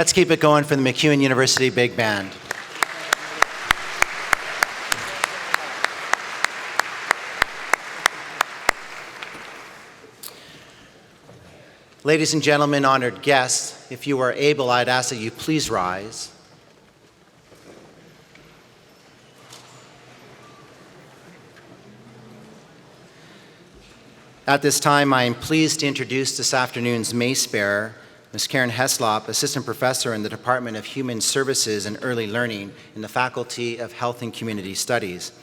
Let's keep it going for the MacEwan University Big Band. Ladies and gentlemen, honored guests, if you are able, I'd ask that you please rise. At this time, I am pleased to introduce this afternoon's mace bearer, Ms. Karen Heslop, Assistant Professor in the Department of Human Services and Early Learning in the Faculty of Health and Community Studies.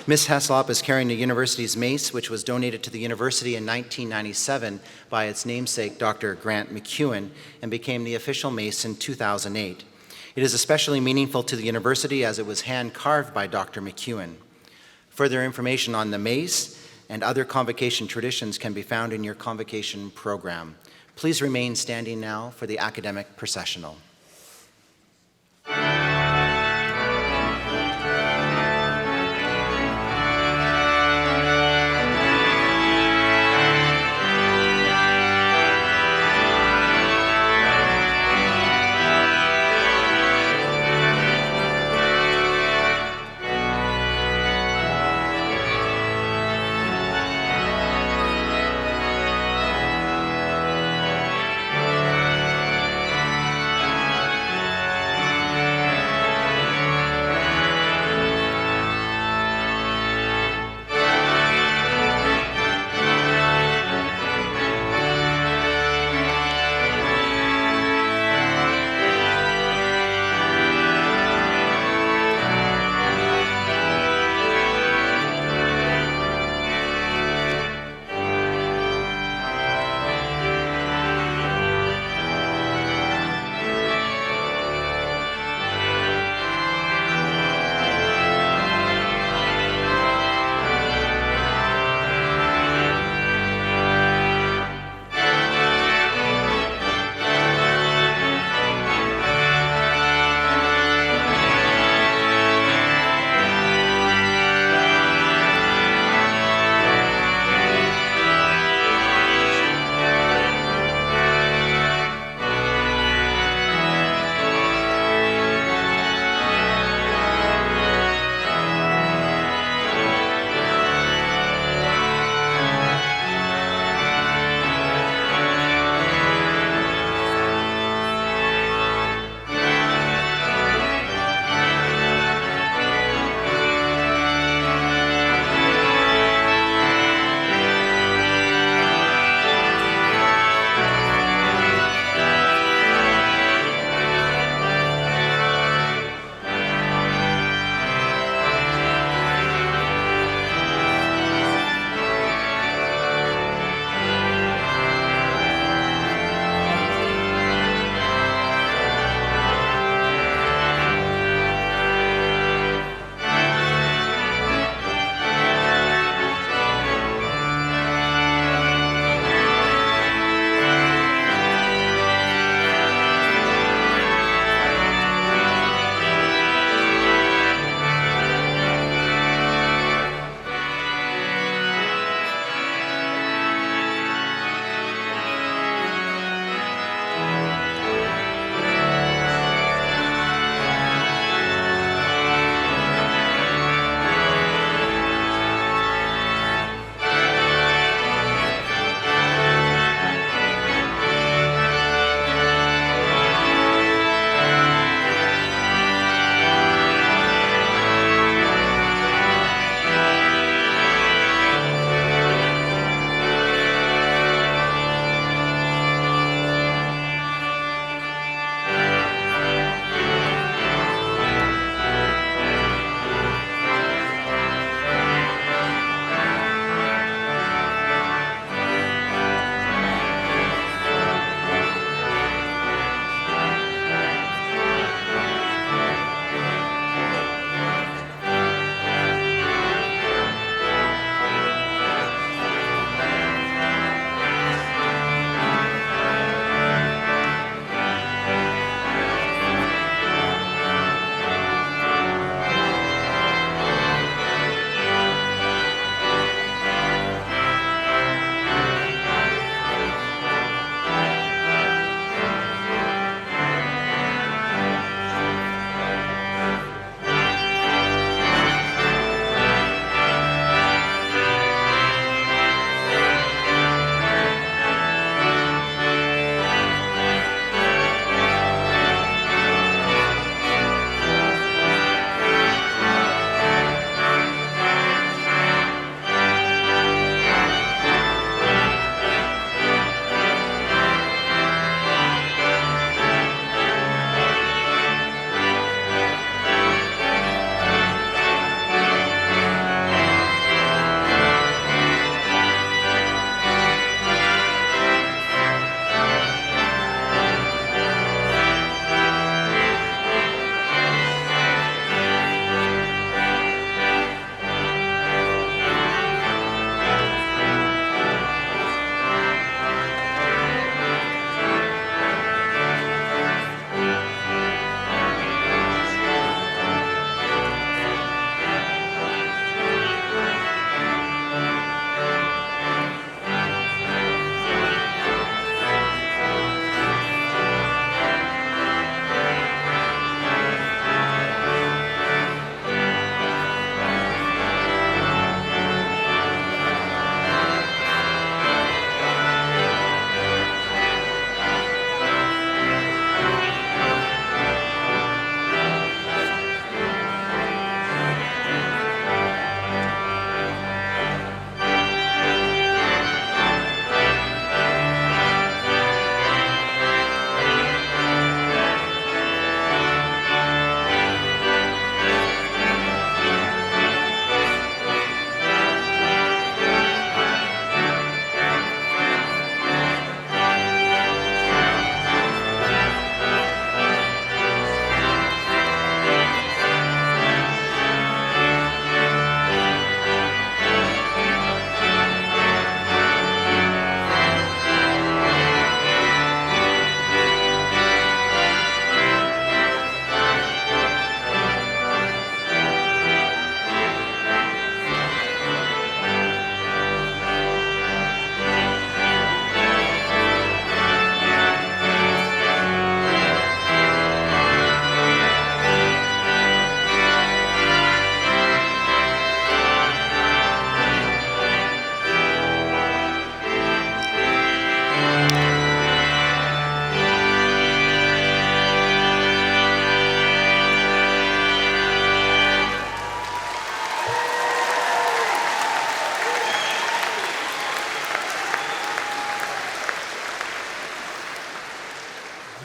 Ms. Heslop is carrying the university's mace, which was donated to the university in 1997 by its namesake, Dr. Grant MacEwan, and became the official mace in 2008. It is especially meaningful to the university as it was hand-carved by Dr. MacEwan. Further information on the mace and other Convocation traditions can be found in your Convocation program. Please remain standing now for the academic processional.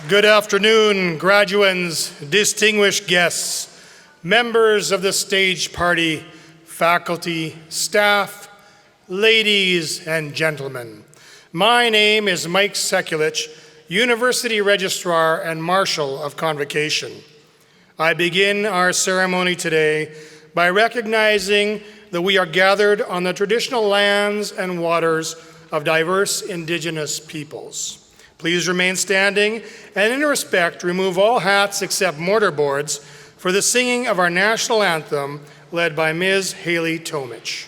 Good afternoon, graduands, distinguished guests, members of the stage party, faculty, staff, ladies and gentlemen. My name is Mike Sekulich, University Registrar and Marshal of Convocation. I begin our ceremony today by recognizing that we are gathered on the traditional lands and waters of diverse Indigenous peoples. Please remain standing and in respect remove all hats except mortarboards for the singing of our national anthem led by Ms. Haley Tomich.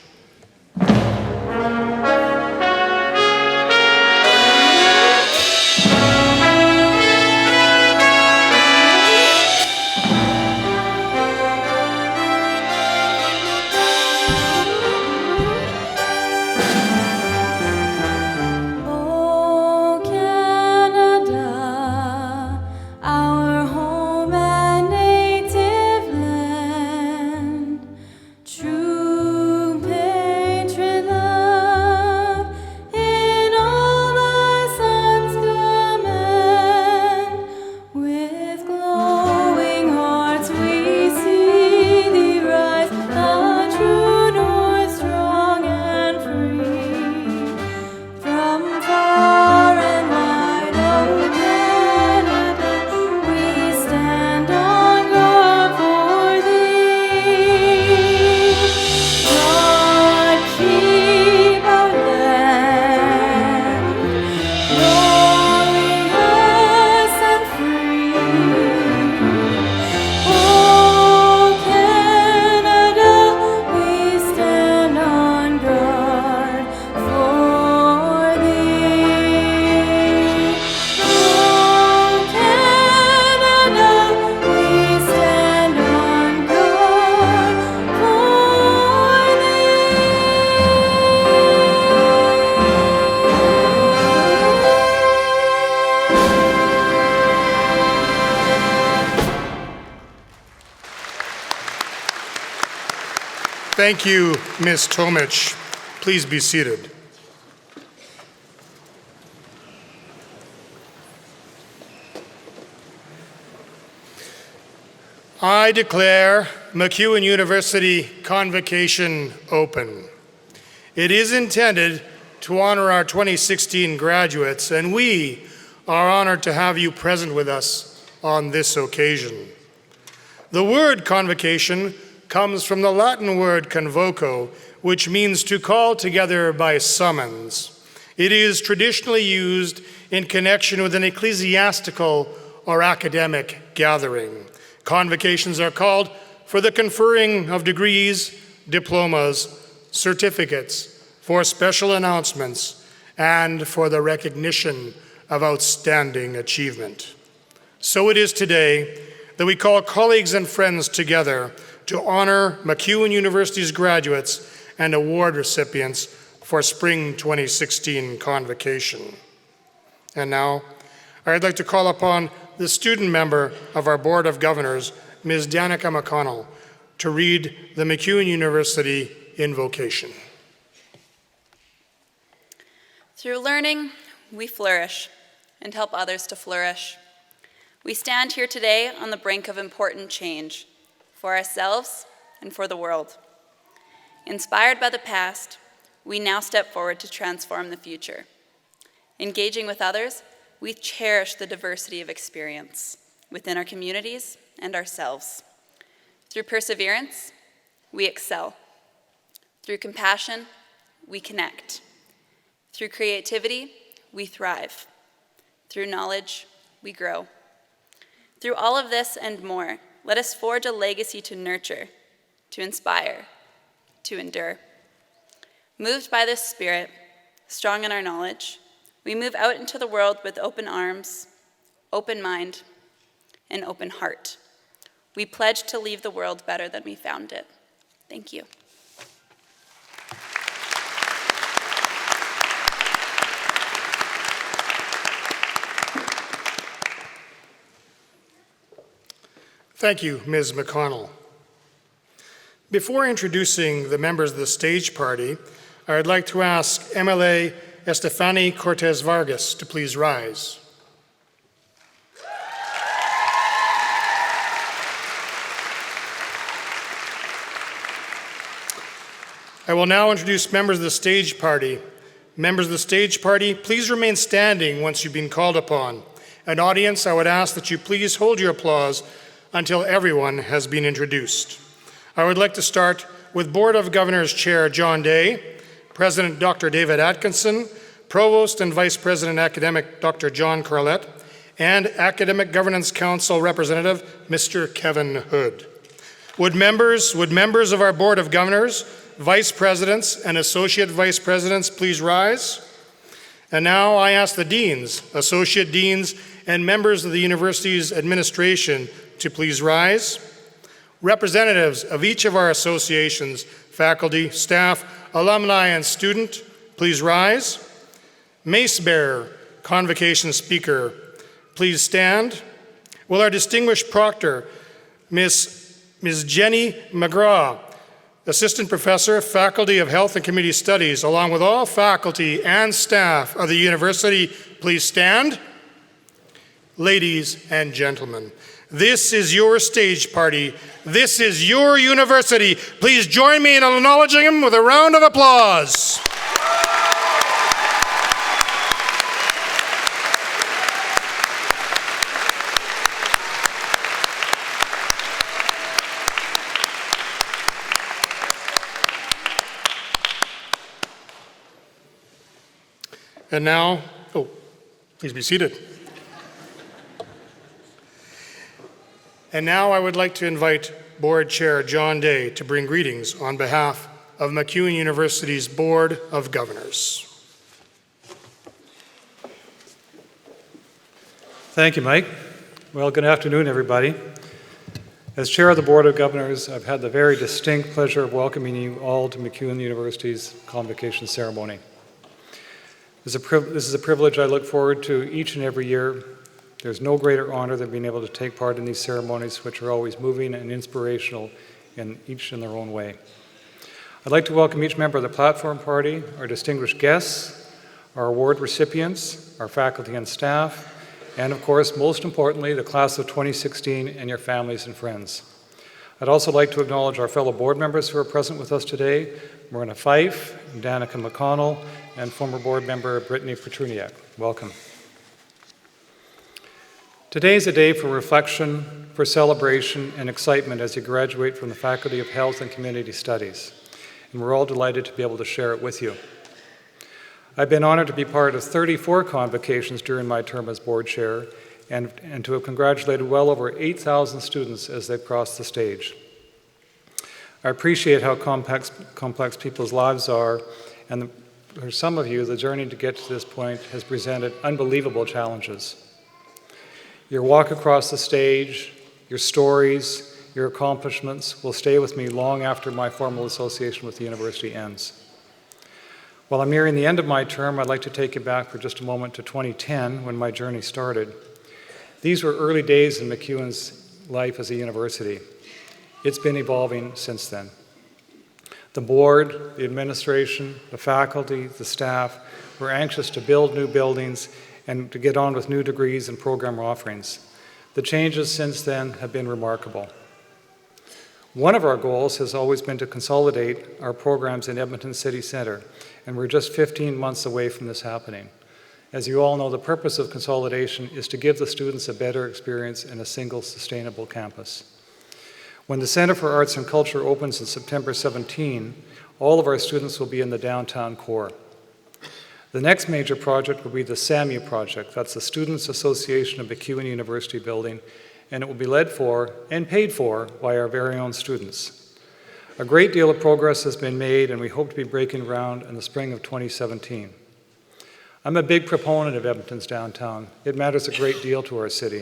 Thank you, Ms. Tomich. Please be seated. I declare MacEwan University Convocation open. It is intended to honor our 2016 graduates, and we are honored to have you present with us on this occasion. The word convocation comes from the Latin word convoco, which means to call together by summons. It is traditionally used in connection with an ecclesiastical or academic gathering. Convocations are called for the conferring of degrees, diplomas, certificates, for special announcements, and for the recognition of outstanding achievement. So it is today that we call colleagues and friends together to honor MacEwan University's graduates and award recipients for Spring 2016 Convocation. And now, I'd like to call upon the student member of our Board of Governors, Ms. Danica McConnell, to read the MacEwan University invocation. Through learning, we flourish and help others to flourish. We stand here today on the brink of important change, for ourselves and for the world. Inspired by the past, we now step forward to transform the future. Engaging with others, we cherish the diversity of experience within our communities and ourselves. Through perseverance, we excel. Through compassion, we connect. Through creativity, we thrive. Through knowledge, we grow. Through all of this and more, let us forge a legacy to nurture, to inspire, to endure. Moved by this spirit, strong in our knowledge, we move out into the world with open arms, open mind, and open heart. We pledge to leave the world better than we found it. Thank you. Thank you, Ms. McConnell. Before introducing the members of the stage party, I would like to ask MLA Estefany Cortez Vargas to please rise. I will now introduce members of the stage party. Members of the stage party, please remain standing once you've been called upon. An audience, I would ask that you please hold your applause until everyone has been introduced. I would like to start with Board of Governors Chair John Day, President Dr. David Atkinson, Provost and Vice President Academic Dr. John Corlett, and Academic Governance Council Representative Mr. Kevin Hood. Would members of our Board of Governors, Vice Presidents, and Associate Vice Presidents please rise? And now I ask the Deans, Associate Deans, and members of the university's administration to please rise. Representatives of each of our associations, faculty, staff, alumni, and student, please rise. Mace bearer, Convocation speaker, please stand. Will our distinguished proctor, Ms. Jenny McGraw, Assistant Professor, Faculty of Health and Community Studies, along with all faculty and staff of the university, please stand. Ladies and gentlemen, this is your stage party. This is your university. Please join me in acknowledging him with a round of applause. And now, please be seated. And now I would like to invite Board Chair John Day to bring greetings on behalf of MacEwan University's Board of Governors. Thank you, Mike. Well, good afternoon, everybody. As Chair of the Board of Governors, I've had the very distinct pleasure of welcoming you all to MacEwan University's Convocation ceremony. This is a privilege I look forward to each and every year. There's no greater honor than being able to take part in these ceremonies, which are always moving and inspirational, each in their own way. I'd like to welcome each member of the platform party, our distinguished guests, our award recipients, our faculty and staff, and of course, most importantly, the class of 2016 and your families and friends. I'd also like to acknowledge our fellow board members who are present with us today, Marina Fife, Danica McConnell, and former board member Brittany Petruniak. Welcome. Today is a day for reflection, for celebration, and excitement as you graduate from the Faculty of Health and Community Studies, and we're all delighted to be able to share it with you. I've been honored to be part of 34 convocations during my term as board chair, and to have congratulated well over 8,000 students as they've crossed the stage. I appreciate how complex people's lives are, and for some of you, the journey to get to this point has presented unbelievable challenges. Your walk across the stage, your stories, your accomplishments will stay with me long after my formal association with the university ends. While I'm nearing the end of my term, I'd like to take you back for just a moment to 2010, when my journey started. These were early days in MacEwan's life as a university. It's been evolving since then. The board, the administration, the faculty, the staff were anxious to build new buildings and to get on with new degrees and program offerings. The changes since then have been remarkable. One of our goals has always been to consolidate our programs in Edmonton City Centre, and we're just 15 months away from this happening. As you all know, the purpose of consolidation is to give the students a better experience in a single sustainable campus. When the Centre for Arts and Culture opens in September 17, all of our students will be in the downtown core. The next major project will be the SAMU project. That's the Students Association of MacEwan University building, and it will be led for and paid for by our very own students. A great deal of progress has been made, and we hope to be breaking ground in the spring of 2017. I'm a big proponent of Edmonton's downtown. It matters a great deal to our city.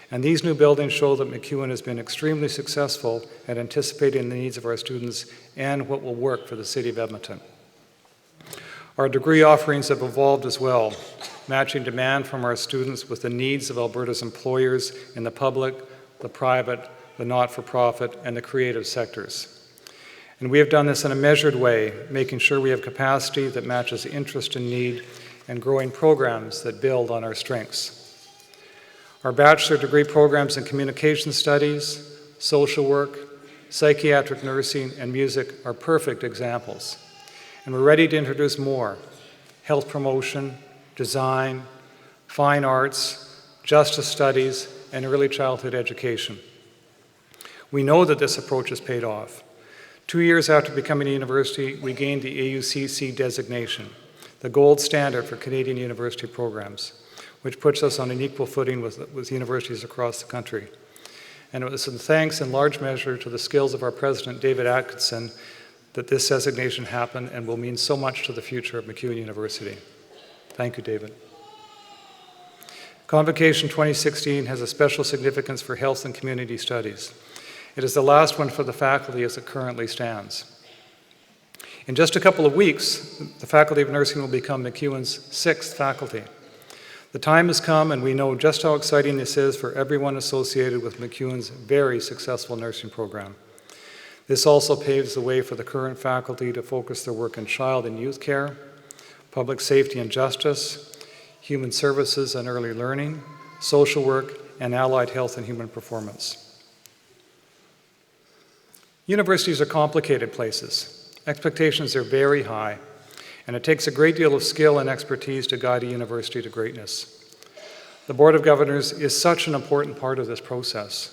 And these new buildings show that MacEwan has been extremely successful at anticipating the needs of our students and what will work for the city of Edmonton. Our degree offerings have evolved as well, matching demand from our students with the needs of Alberta's employers in the public, the private, the not-for-profit, and the creative sectors. And we have done this in a measured way, making sure we have capacity that matches interest and need, and growing programs that build on our strengths. Our bachelor degree programs in communication studies, social work, psychiatric nursing, and music are perfect examples. and we're ready to introduce more: health promotion, design, fine arts, justice studies, and early childhood education. We know that this approach has paid off. 2 years after becoming a university, we gained the AUCC designation, the gold standard for Canadian university programs, which puts us on an equal footing with universities across the country. And it was thanks in large measure to the skills of our president, David Atkinson, that this designation happened and will mean so much to the future of MacEwan University. Thank you, David. Convocation 2016 has a special significance for health and community studies. It is the last one for the faculty as it currently stands. In just a couple of weeks, the Faculty of Nursing will become MacEwan's 6th faculty. The time has come, and we know just how exciting this is for everyone associated with MacEwan's very successful nursing program. This also paves the way for the current faculty to focus their work in child and youth care, public safety and justice, human services and early learning, social work, and allied health and human performance. Universities are complicated places. Expectations are very high, and it takes a great deal of skill and expertise to guide a university to greatness. The Board of Governors is such an important part of this process.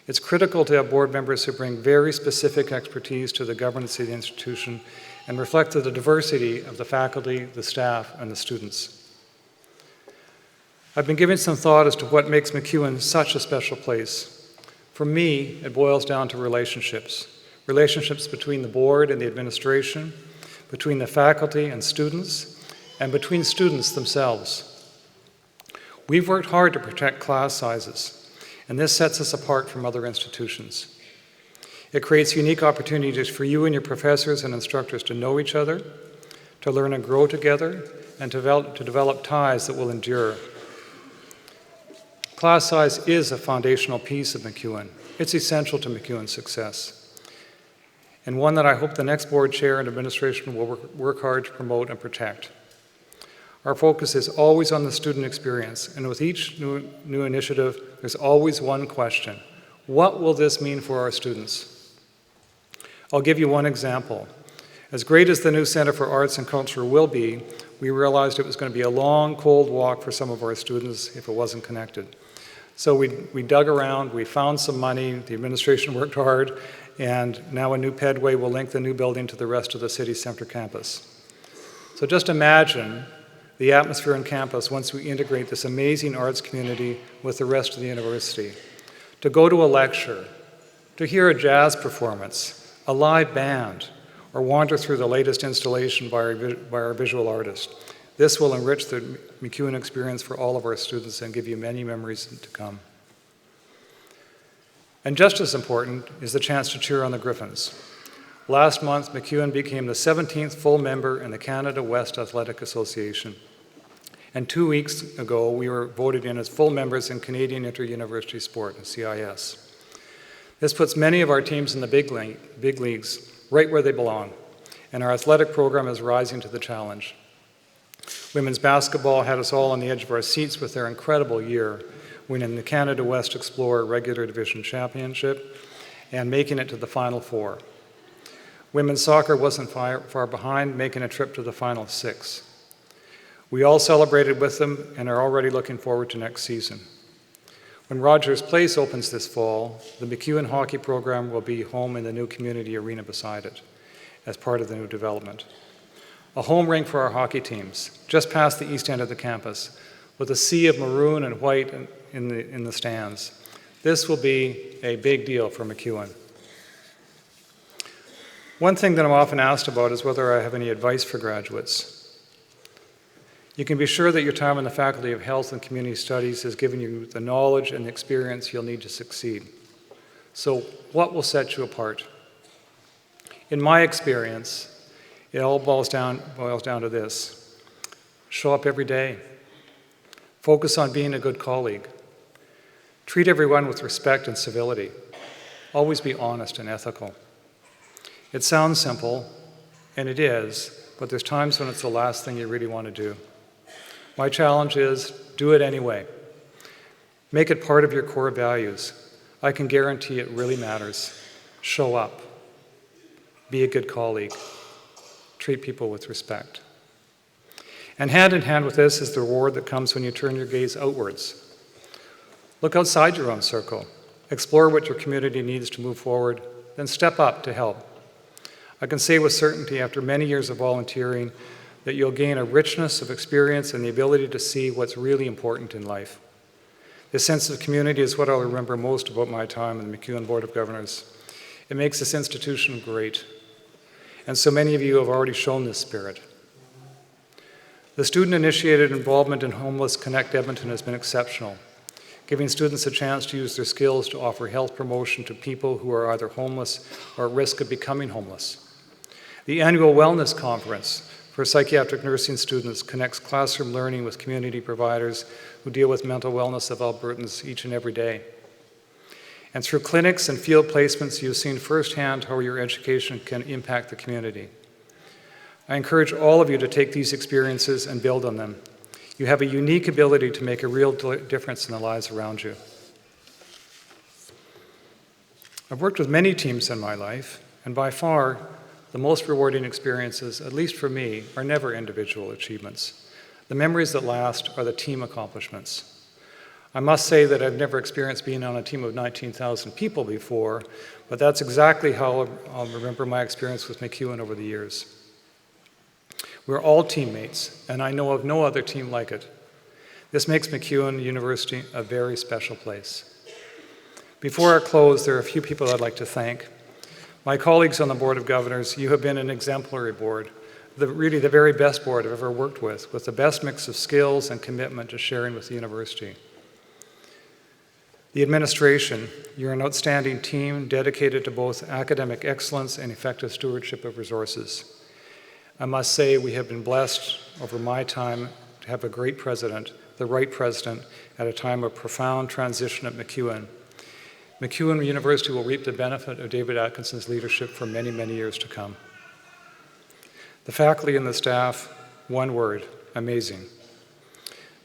It's critical to have board members who bring very specific expertise to the governance of the institution and reflect the diversity of the faculty, the staff, and the students. I've been giving some thought as to what makes MacEwan such a special place. For me, it boils down to relationships. Relationships between the board and the administration, between the faculty and students, and between students themselves. We've worked hard to protect class sizes, and this sets us apart from other institutions. It creates unique opportunities for you and your professors and instructors to know each other, to learn and grow together, and to develop ties that will endure. Class size is a foundational piece of MacEwan. It's essential to MacEwan's success, and one that I hope the next board chair and administration will work hard to promote and protect. Our focus is always on the student experience, and with each new initiative, there's always one question: what will this mean for our students? I'll give you one example. As great as the new Centre for Arts and Culture will be, we realized it was going to be a long, cold walk for some of our students if it wasn't connected. So we dug around, we found some money, the administration worked hard, and now a new pedway will link the new building to the rest of the city center campus. So just imagine the atmosphere on campus once we integrate this amazing arts community with the rest of the university. To go to a lecture, to hear a jazz performance, a live band, or wander through the latest installation by our visual artist. This will enrich the MacEwan experience for all of our students and give you many memories to come. And just as important is the chance to cheer on the Griffins. Last month, MacEwan became the 17th full member in the Canada West Athletic Association. And 2 weeks ago, we were voted in as full members in Canadian Inter-University Sport, CIS. This puts many of our teams in the big leagues, right where they belong, and our athletic program is rising to the challenge. Women's basketball had us all on the edge of our seats with their incredible year, winning the Canada West Explorer Regular Division Championship and making it to the Final Four. Women's soccer wasn't far behind, making a trip to the Final Six. We all celebrated with them and are already looking forward to next season. When Rogers Place opens this fall, the MacEwan hockey program will be home in the new community arena beside it as part of the new development. A home rink for our hockey teams, just past the east end of the campus, with a sea of maroon and white in the stands. This will be a big deal for MacEwan. One thing that I'm often asked about is whether I have any advice for graduates. You can be sure that your time in the Faculty of Health and Community Studies has given you the knowledge and the experience you'll need to succeed. So what will set you apart? In my experience, it all boils down to this: show up every day. Focus on being a good colleague. Treat everyone with respect and civility. Always be honest and ethical. It sounds simple, and it is, but there's times when it's the last thing you really want to do. My challenge is, do it anyway. Make it part of your core values. I can guarantee it really matters. Show up. Be a good colleague. treat people with respect. And hand in hand with this is the reward that comes when you turn your gaze outwards. Look outside your own circle. Explore what your community needs to move forward, then step up to help. I can say with certainty after many years of volunteering that you'll gain a richness of experience and the ability to see what's really important in life. This sense of community is what I'll remember most about my time in the MacEwan Board of Governors. It makes this institution great, and so many of you have already shown this spirit. The student-initiated involvement in Homeless Connect Edmonton has been exceptional, giving students a chance to use their skills to offer health promotion to people who are either homeless or at risk of becoming homeless. The annual Wellness Conference for psychiatric nursing students connects classroom learning with community providers who deal with mental wellness of Albertans each and every day. And through clinics and field placements, you've seen firsthand how your education can impact the community. I encourage all of you to take these experiences and build on them. You have a unique ability to make a real difference in the lives around you. I've worked with many teams in my life, and by far, the most rewarding experiences, at least for me, are never individual achievements. The memories that last are the team accomplishments. I must say that I've never experienced being on a team of 19,000 people before, but that's exactly how I'll remember my experience with MacEwan over the years. We're all teammates, and I know of no other team like it. This makes MacEwan University a very special place. Before I close, there are a few people I'd like to thank. My colleagues on the Board of Governors, you have been an exemplary board, really the very best board I've ever worked with the best mix of skills and commitment to sharing with the university. The administration, you're an outstanding team dedicated to both academic excellence and effective stewardship of resources. I must say we have been blessed over my time to have a great president, the right president, at a time of profound transition at MacEwan. MacEwan University will reap the benefit of David Atkinson's leadership for many, many years to come. The faculty and the staff, one word, amazing.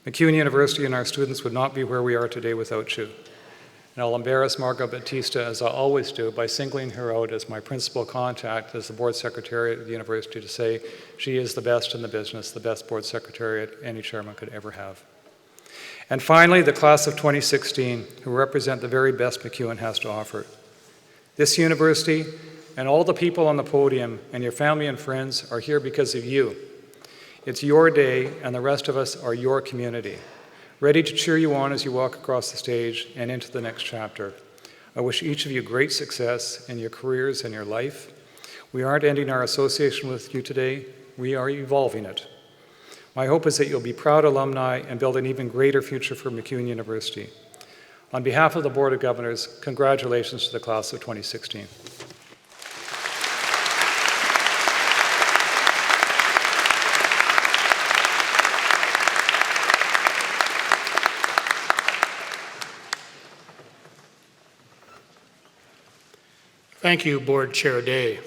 MacEwan University and our students would not be where we are today without you. And I'll embarrass Margot Batista, as I always do, by singling her out as my principal contact as the board secretary at the university to say she is the best in the business, the best board secretary any chairman could ever have. And finally, the class of 2016, who represent the very best MacEwan has to offer. This university and all the people on the podium and your family and friends are here because of you. It's your day, and the rest of us are your community, ready to cheer you on as you walk across the stage and into the next chapter. I wish each of you great success in your careers and your life. We aren't ending our association with you today, we are evolving it. My hope is that you'll be proud alumni and build an even greater future for MacEwan University. On behalf of the Board of Governors, congratulations to the class of 2016. Thank you, Board Chair Day.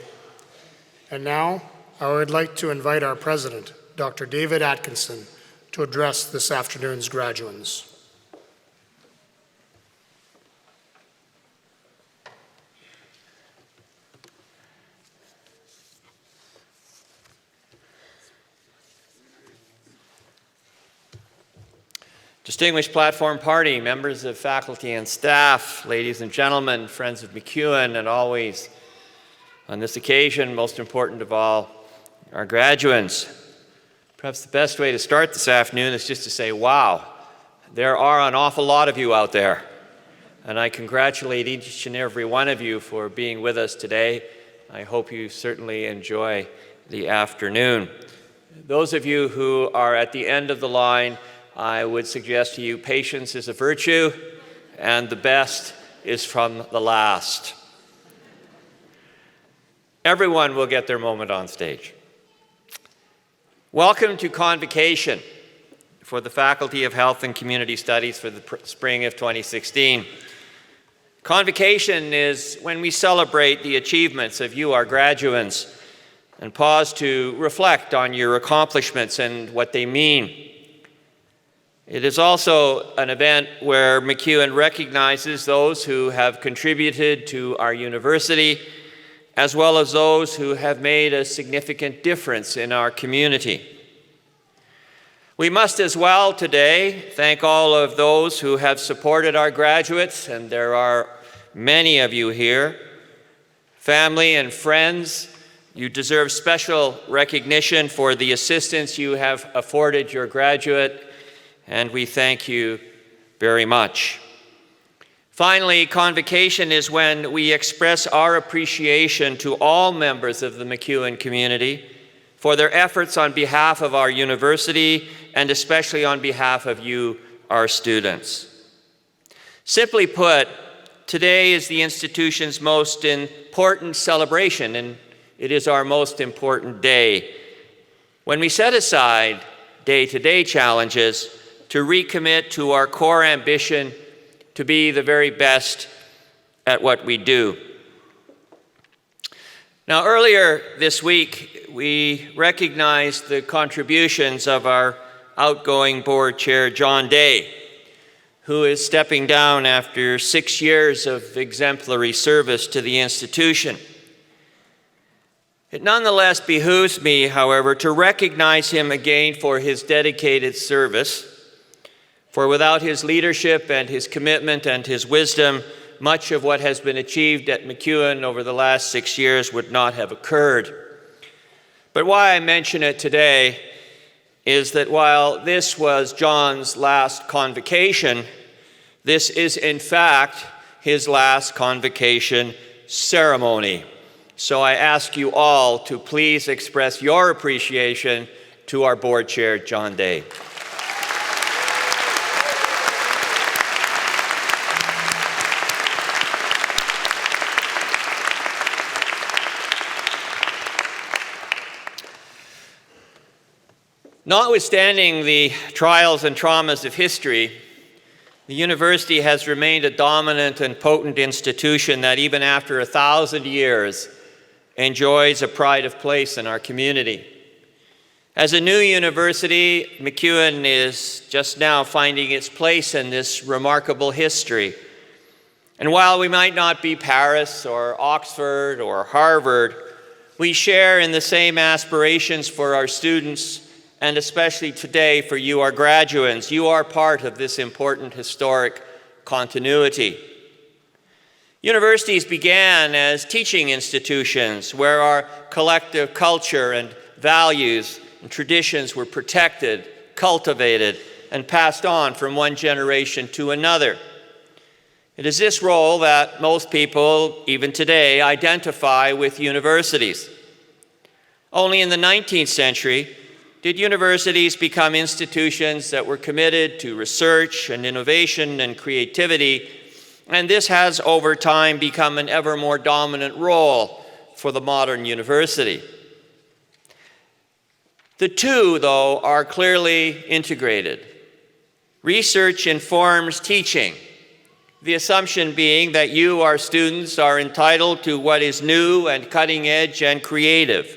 And now, I would like to invite our President, Dr. David Atkinson, to address this afternoon's graduands. Distinguished platform party, members of faculty and staff, ladies and gentlemen, friends of MacEwan, and always, on this occasion, most important of all, our graduands. Perhaps the best way to start this afternoon is just to say, wow, there are an awful lot of you out there. And I congratulate each and every one of you for being with us today. I hope you certainly enjoy the afternoon. Those of you who are at the end of the line, I would suggest to you patience is a virtue, and the best is from the last. Everyone will get their moment on stage. Welcome to Convocation for the Faculty of Health and Community Studies for the spring of 2016. Convocation is when we celebrate the achievements of you, our graduands, and pause to reflect on your accomplishments and what they mean. It is also an event where MacEwan recognizes those who have contributed to our university as well as those who have made a significant difference in our community. We must as well today thank all of those who have supported our graduates, and there are many of you here. Family and friends, you deserve special recognition for the assistance you have afforded your graduate, and we thank you very much. Finally, Convocation is when we express our appreciation to all members of the MacEwan community for their efforts on behalf of our university and especially on behalf of you, our students. Simply put, today is the institution's most important celebration, and it is our most important day, when we set aside day-to-day challenges to recommit to our core ambition to be the very best at what we do. Now, earlier this week, we recognized the contributions of our outgoing board chair, John Day, who is stepping down after 6 years of exemplary service to the institution. It nonetheless behooves me, however, to recognize him again for his dedicated service, for without his leadership and his commitment and his wisdom, much of what has been achieved at MacEwan over the last 6 years would not have occurred. But why I mention it today is that while this was John's last convocation, this is in fact his last convocation ceremony. So I ask you all to please express your appreciation to our board chair, John Day. Notwithstanding the trials and traumas of history, the university has remained a dominant and potent institution that even after 1,000 years enjoys a pride of place in our community. As a new university, MacEwan is just now finding its place in this remarkable history. And while we might not be Paris or Oxford or Harvard, we share in the same aspirations for our students, and especially today for you, our graduates. You are part of this important historic continuity. Universities began as teaching institutions where our collective culture and values and traditions were protected, cultivated, and passed on from one generation to another. It is this role that most people, even today, identify with universities. Only in the 19th century did universities become institutions that were committed to research and innovation and creativity, and this has over time become an ever more dominant role for the modern university. The two, though, are clearly integrated. Research informs teaching, the assumption being that you, our students, are entitled to what is new and cutting edge and creative.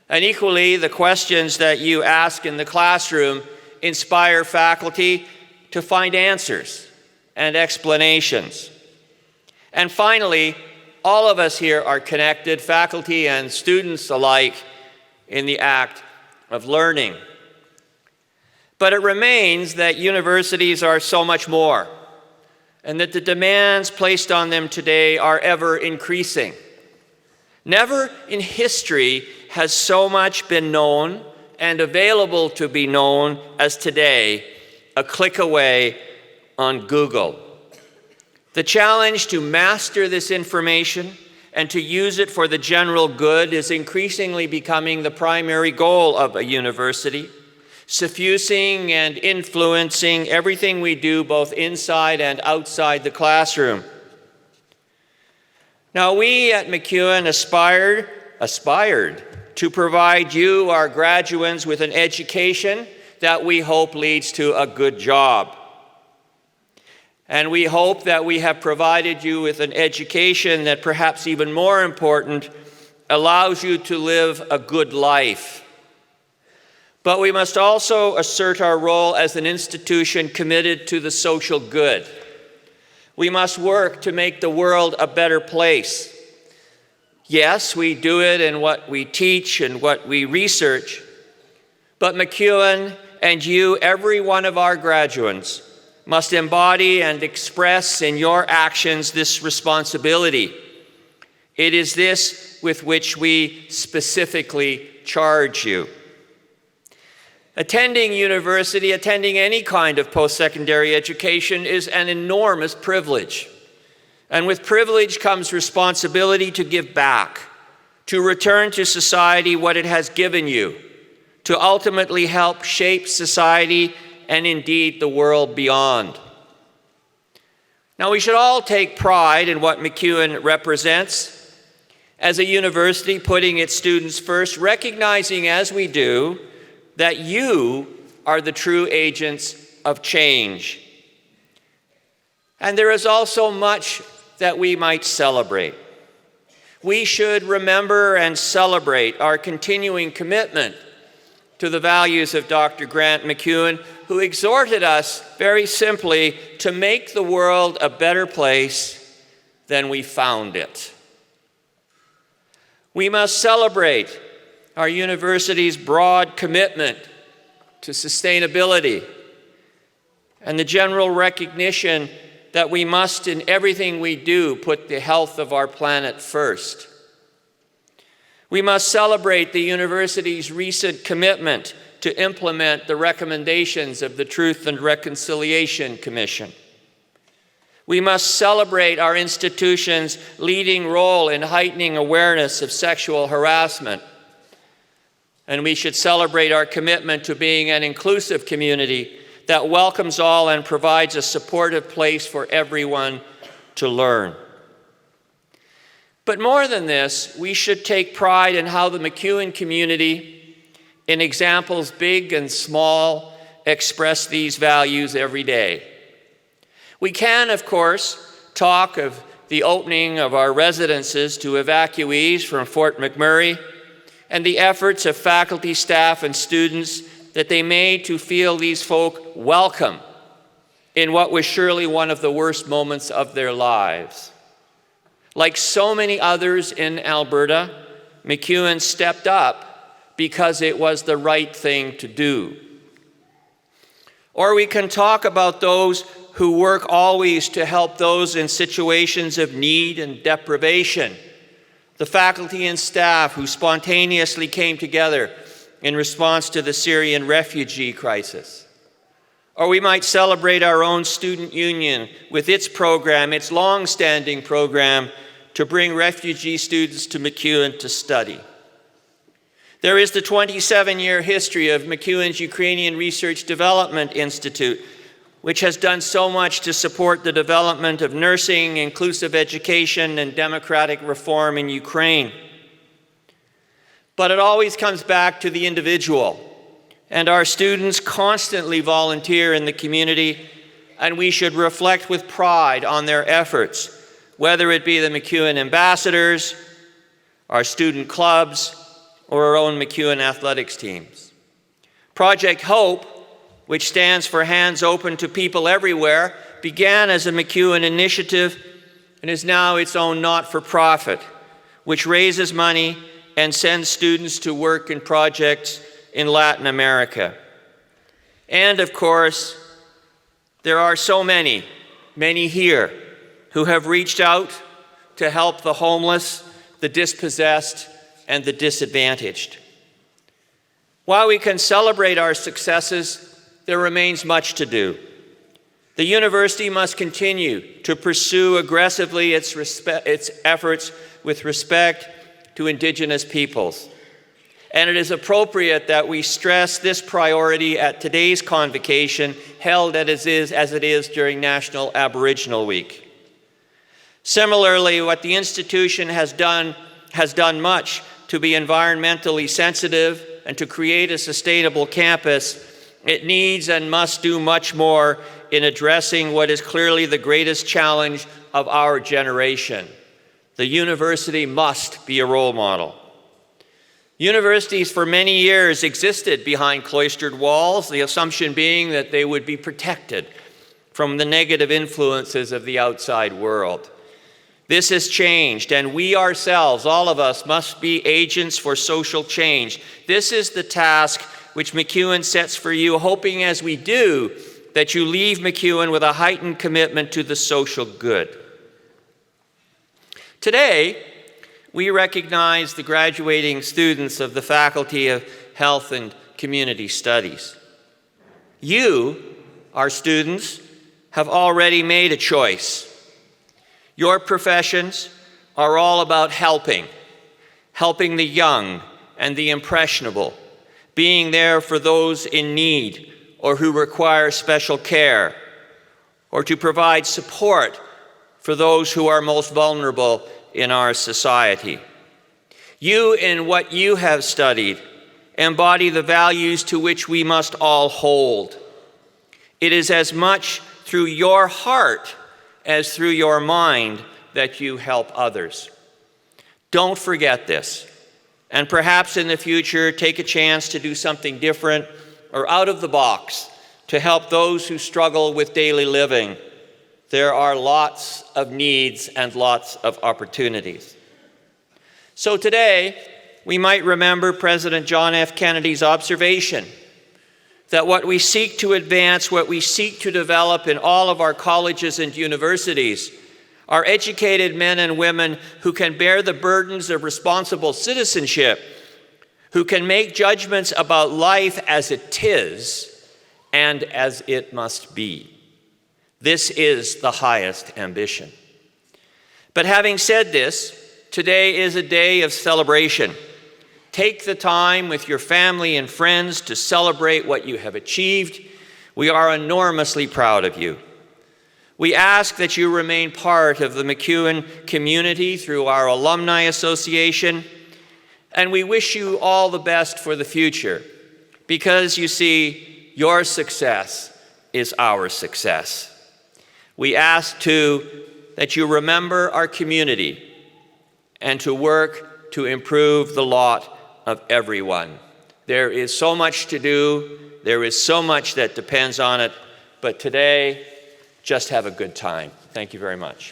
And equally, the questions that you ask in the classroom inspire faculty to find answers and explanations. And finally, all of us here are connected, faculty and students alike, in the act of learning. But it remains that universities are so much more, and that the demands placed on them today are ever increasing. Never in history has so much been known and available to be known as today, a click away on Google. The challenge to master this information and to use it for the general good is increasingly becoming the primary goal of a university, suffusing and influencing everything we do both inside and outside the classroom. Now, we at MacEwan aspired to provide you, our graduates, with an education that we hope leads to a good job. And we hope that we have provided you with an education that, perhaps even more important, allows you to live a good life. But we must also assert our role as an institution committed to the social good. We must work to make the world a better place. Yes, we do it in what we teach and what we research, but MacEwan and you, every one of our graduates, must embody and express in your actions this responsibility. It is this with which we specifically charge you. Attending university, attending any kind of post-secondary education is an enormous privilege. And with privilege comes responsibility to give back, to return to society what it has given you, to ultimately help shape society and indeed the world beyond. Now, we should all take pride in what MacEwan represents as a university putting its students first, recognizing as we do that you are the true agents of change. And there is also much that we might celebrate. We should remember and celebrate our continuing commitment to the values of Dr. Grant MacEwan, who exhorted us very simply to make the world a better place than we found it. We must celebrate our university's broad commitment to sustainability and the general recognition that we must, in everything we do, put the health of our planet first. We must celebrate the university's recent commitment to implement the recommendations of the Truth and Reconciliation Commission. We must celebrate our institution's leading role in heightening awareness of sexual harassment. And we should celebrate our commitment to being an inclusive community that welcomes all and provides a supportive place for everyone to learn. But more than this, we should take pride in how the MacEwan community, in examples big and small, express these values every day. We can, of course, talk of the opening of our residences to evacuees from Fort McMurray and the efforts of faculty, staff, and students that they made to feel these folk welcome in what was surely one of the worst moments of their lives. Like so many others in Alberta, MacEwan stepped up because it was the right thing to do. Or we can talk about those who work always to help those in situations of need and deprivation, the faculty and staff who spontaneously came together in response to the Syrian refugee crisis. Or we might celebrate our own student union with its program, its long-standing program, to bring refugee students to MacEwan to study. There is the 27-year history of MacEwan's Ukrainian Research Development Institute, which has done so much to support the development of nursing, inclusive education, and democratic reform in Ukraine. But it always comes back to the individual, and our students constantly volunteer in the community, and we should reflect with pride on their efforts, whether it be the MacEwan ambassadors, our student clubs, or our own MacEwan athletics teams. Project Hope, which stands for Hands Open to People Everywhere, began as a MacEwan initiative and is now its own not-for-profit, which raises money and sends students to work in projects in Latin America. And of course, there are so many here who have reached out to help the homeless, the dispossessed, and the disadvantaged. While we can celebrate our successes, there remains much to do. The university must continue to pursue aggressively its efforts with respect to Indigenous peoples. And it is appropriate that we stress this priority at today's convocation, held as it is during National Aboriginal Week. Similarly, what the institution has done much to be environmentally sensitive and to create a sustainable campus. It needs and must do much more in addressing what is clearly the greatest challenge of our generation. The university must be a role model. Universities for many years existed behind cloistered walls, the assumption being that they would be protected from the negative influences of the outside world. This has changed, and we ourselves, all of us, must be agents for social change. This is the task which MacEwan sets for you, hoping as we do that you leave MacEwan with a heightened commitment to the social good. Today, we recognize the graduating students of the Faculty of Health and Community Studies. You, our students, have already made a choice. Your professions are all about helping the young and the impressionable, being there for those in need or who require special care, or to provide support for those who are most vulnerable in our society. You, in what you have studied, embody the values to which we must all hold. It is as much through your heart as through your mind that you help others. Don't forget this, and perhaps in the future take a chance to do something different or out of the box to help those who struggle with daily living. There are lots of needs and lots of opportunities. So today, we might remember President John F. Kennedy's observation that what we seek to advance, what we seek to develop in all of our colleges and universities are educated men and women who can bear the burdens of responsible citizenship, who can make judgments about life as it is and as it must be. This is the highest ambition. But having said this, today is a day of celebration. Take the time with your family and friends to celebrate what you have achieved. We are enormously proud of you. We ask that you remain part of the MacEwan community through our Alumni Association, and we wish you all the best for the future, because you see, your success is our success. We ask, too, that you remember our community and to work to improve the lot of everyone. There is so much to do, there is so much that depends on it, but today, just have a good time. Thank you very much.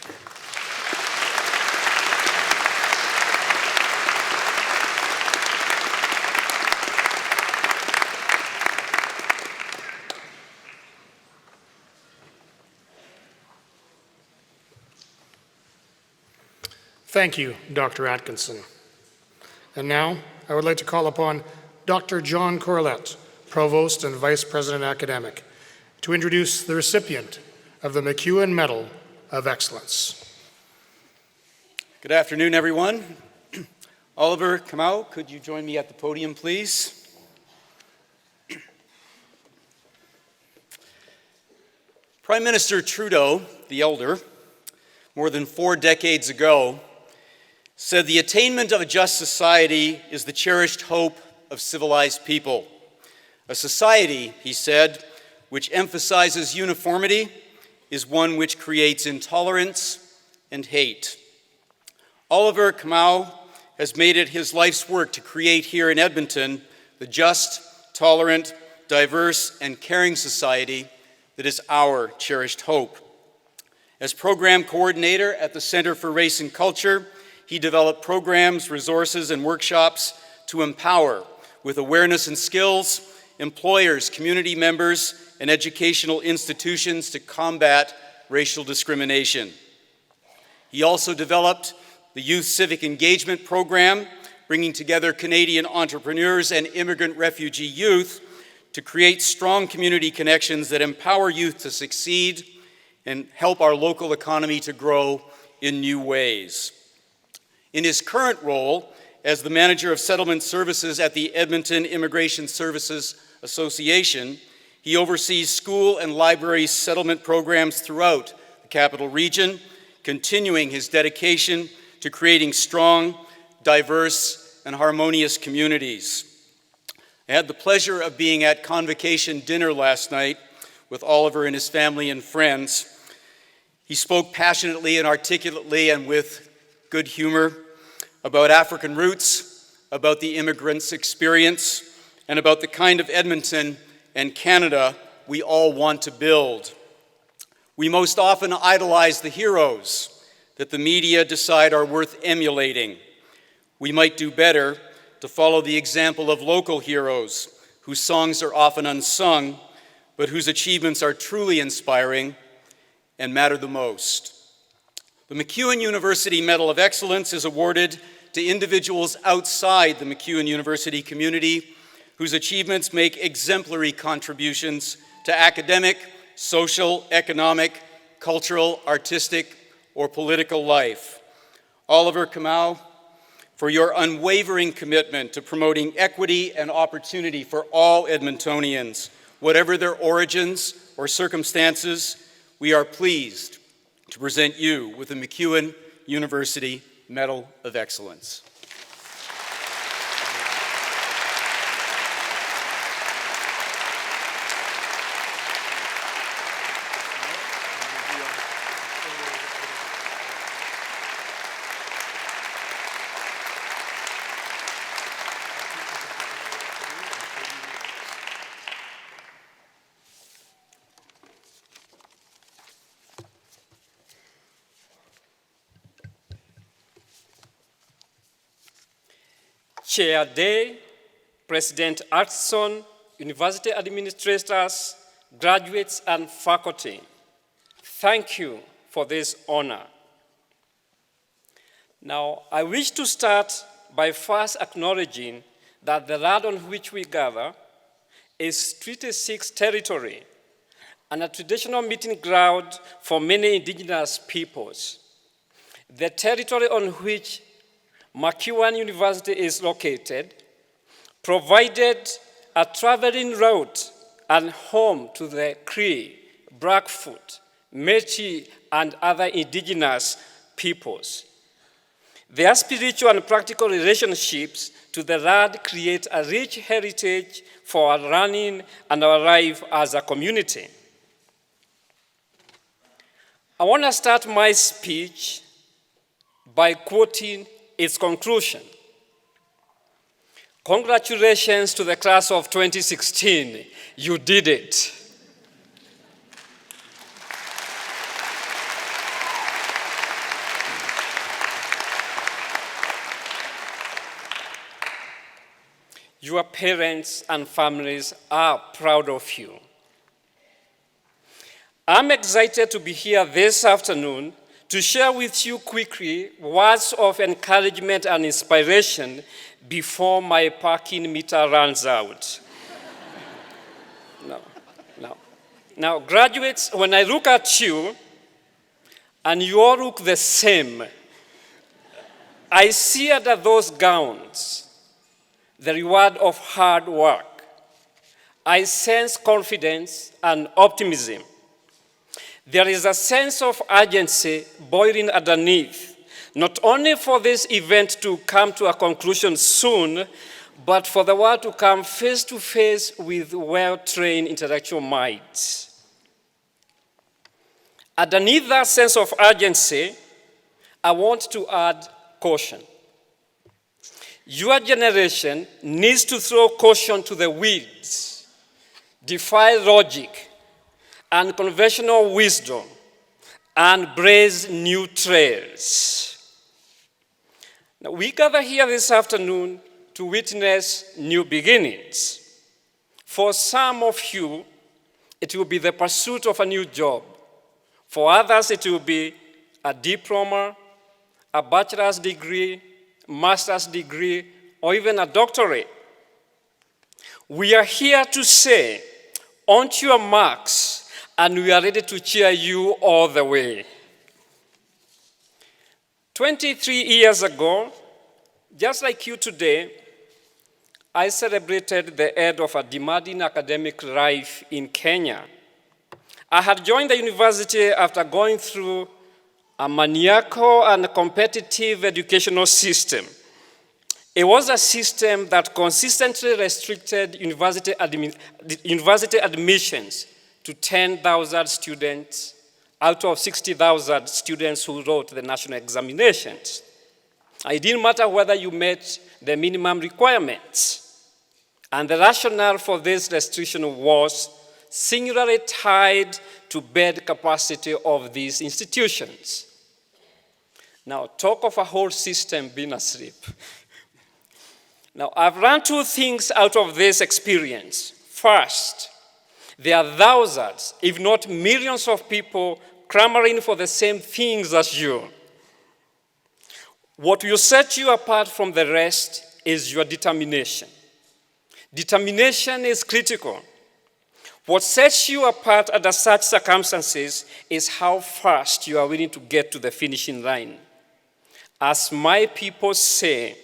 Thank you, Dr. Atkinson. And now, I would like to call upon Dr. John Corlett, Provost and Vice President Academic, to introduce the recipient of the MacEwan Medal of Excellence. Good afternoon, everyone. Oliver Kamau, could you join me at the podium, please? Prime Minister Trudeau, the elder, more than 4 decades ago, said the attainment of a just society is the cherished hope of civilized people. A society, he said, which emphasizes uniformity is one which creates intolerance and hate. Oliver Kamau has made it his life's work to create here in Edmonton the just, tolerant, diverse, and caring society that is our cherished hope. As program coordinator at the Centre for Race and Culture, he developed programs, resources, and workshops to empower, with awareness and skills, employers, community members, and educational institutions to combat racial discrimination. He also developed the Youth Civic Engagement Program, bringing together Canadian entrepreneurs and immigrant refugee youth to create strong community connections that empower youth to succeed and help our local economy to grow in new ways. In his current role as the Manager of Settlement Services at the Edmonton Immigration Services Association, he oversees school and library settlement programs throughout the Capital Region, continuing his dedication to creating strong, diverse, and harmonious communities. I had the pleasure of being at Convocation dinner last night with Oliver and his family and friends. He spoke passionately and articulately and with good humor about African roots, about the immigrants' experience, and about the kind of Edmonton and Canada we all want to build. We most often idolize the heroes, that the media decide are worth emulating. We might do better to follow the example of local heroes whose songs are often unsung, but whose achievements are truly inspiring and matter the most. The MacEwan University Medal of Excellence is awarded to individuals outside the MacEwan University community whose achievements make exemplary contributions to academic, social, economic, cultural, artistic, or political life. Oliver Kamau, for your unwavering commitment to promoting equity and opportunity for all Edmontonians, whatever their origins or circumstances, we are pleased to present you with the MacEwan University Medal of Excellence. Chair Day, President Atson, university administrators, graduates, and faculty, thank you for this honor. Now, I wish to start by first acknowledging that the land on which we gather is Treaty 6 territory and a traditional meeting ground for many indigenous peoples. The territory on which MacEwan University is located provided a traveling route and home to the Cree, Blackfoot, Métis, and other indigenous peoples. Their spiritual and practical relationships to the land create a rich heritage for our learning and our life as a community. I want to start my speech by quoting its conclusion. Congratulations to the class of 2016. You did it. Your parents and families are proud of you. I'm excited to be here this afternoon to share with you quickly words of encouragement and inspiration before my parking meter runs out. Now, graduates, when I look at you, and you all look the same, I see under those gowns the reward of hard work. I sense confidence and optimism. There is a sense of urgency boiling underneath, not only for this event to come to a conclusion soon, but for the world to come face to face with well-trained intellectual minds. Underneath that sense of urgency, I want to add caution. Your generation needs to throw caution to the winds, defy logic and conventional wisdom, and blaze new trails. Now, we gather here this afternoon to witness new beginnings. For some of you, it will be the pursuit of a new job. For others, it will be a diploma, a bachelor's degree, master's degree, or even a doctorate. We are here to say, on to your marks, and we are ready to cheer you all the way. 23 years ago, just like you today, I celebrated the end of a demanding academic life in Kenya. I had joined the university after going through a maniacal and competitive educational system. It was a system that consistently restricted university admissions to 10,000 students out of 60,000 students who wrote the national examinations. It didn't matter whether you met the minimum requirements. And the rationale for this restriction was singularly tied to bed capacity of these institutions. Now, talk of a whole system being asleep. Now, I've learned two things out of this experience. First, there are thousands, if not millions of people clamoring for the same things as you. What will set you apart from the rest is your determination. Determination is critical. What sets you apart under such circumstances is how fast you are willing to get to the finishing line. As my people say,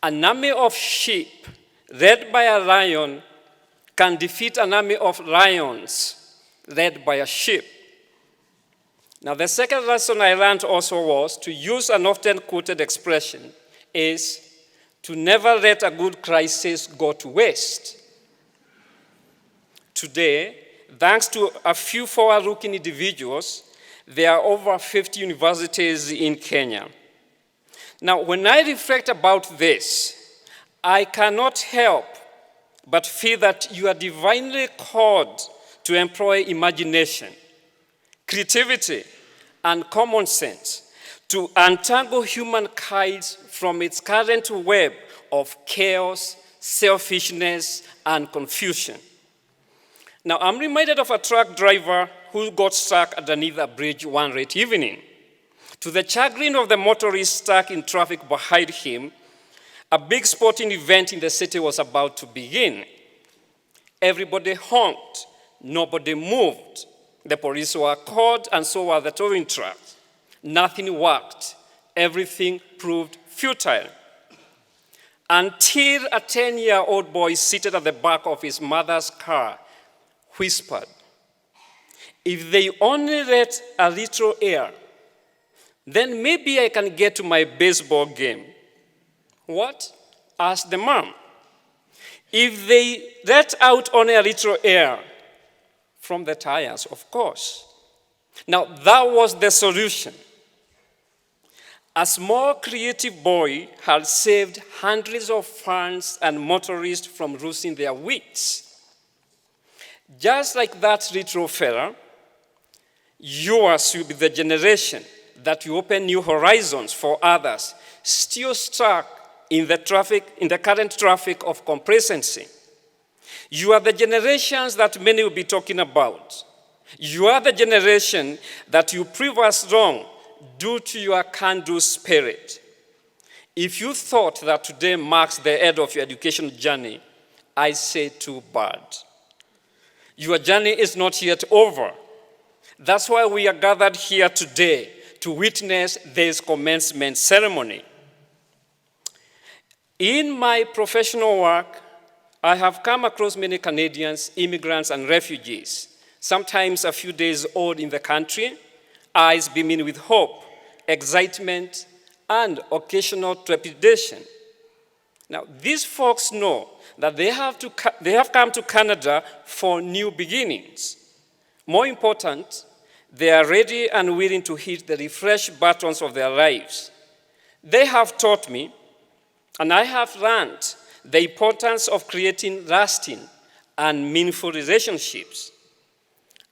an army of sheep led by a lion can defeat an army of lions led by a sheep. Now, the second lesson I learned also was to use an often quoted expression is to never let a good crisis go to waste. Today, thanks to a few forward-looking individuals, there are over 50 universities in Kenya. Now, when I reflect about this, I cannot help but feel that you are divinely called to employ imagination, creativity, and common sense to untangle humankind from its current web of chaos, selfishness, and confusion. Now, I'm reminded of a truck driver who got stuck underneath a bridge one late evening. To the chagrin of the motorist stuck in traffic behind him, a big sporting event in the city was about to begin. Everybody honked, nobody moved. The police were called, and so were the towing trucks. Nothing worked. Everything proved futile. Until a 10-year-old boy seated at the back of his mother's car whispered, "If they only let a little air, then maybe I can get to my baseball game." "What?" asked the mom. "If they let out only a little air." "From the tires, of course." Now, that was the solution. A small creative boy had saved hundreds of fans and motorists from losing their wits. Just like that little fella, yours will be the generation that will open new horizons for others still stuck in the current traffic of complacency. You are the generations that many will be talking about. You are the generation that you prove us wrong due to your can-do spirit. If you thought that today marks the end of your education journey, I say too bad. Your journey is not yet over. That's why we are gathered here today to witness this commencement ceremony. In my professional work, I have come across many Canadians, immigrants, and refugees, sometimes a few days old in the country, eyes beaming with hope, excitement, and occasional trepidation. Now, these folks know that they have come to Canada for new beginnings. More important, they are ready and willing to hit the refresh buttons of their lives. They have taught me, and I have learned, the importance of creating lasting and meaningful relationships.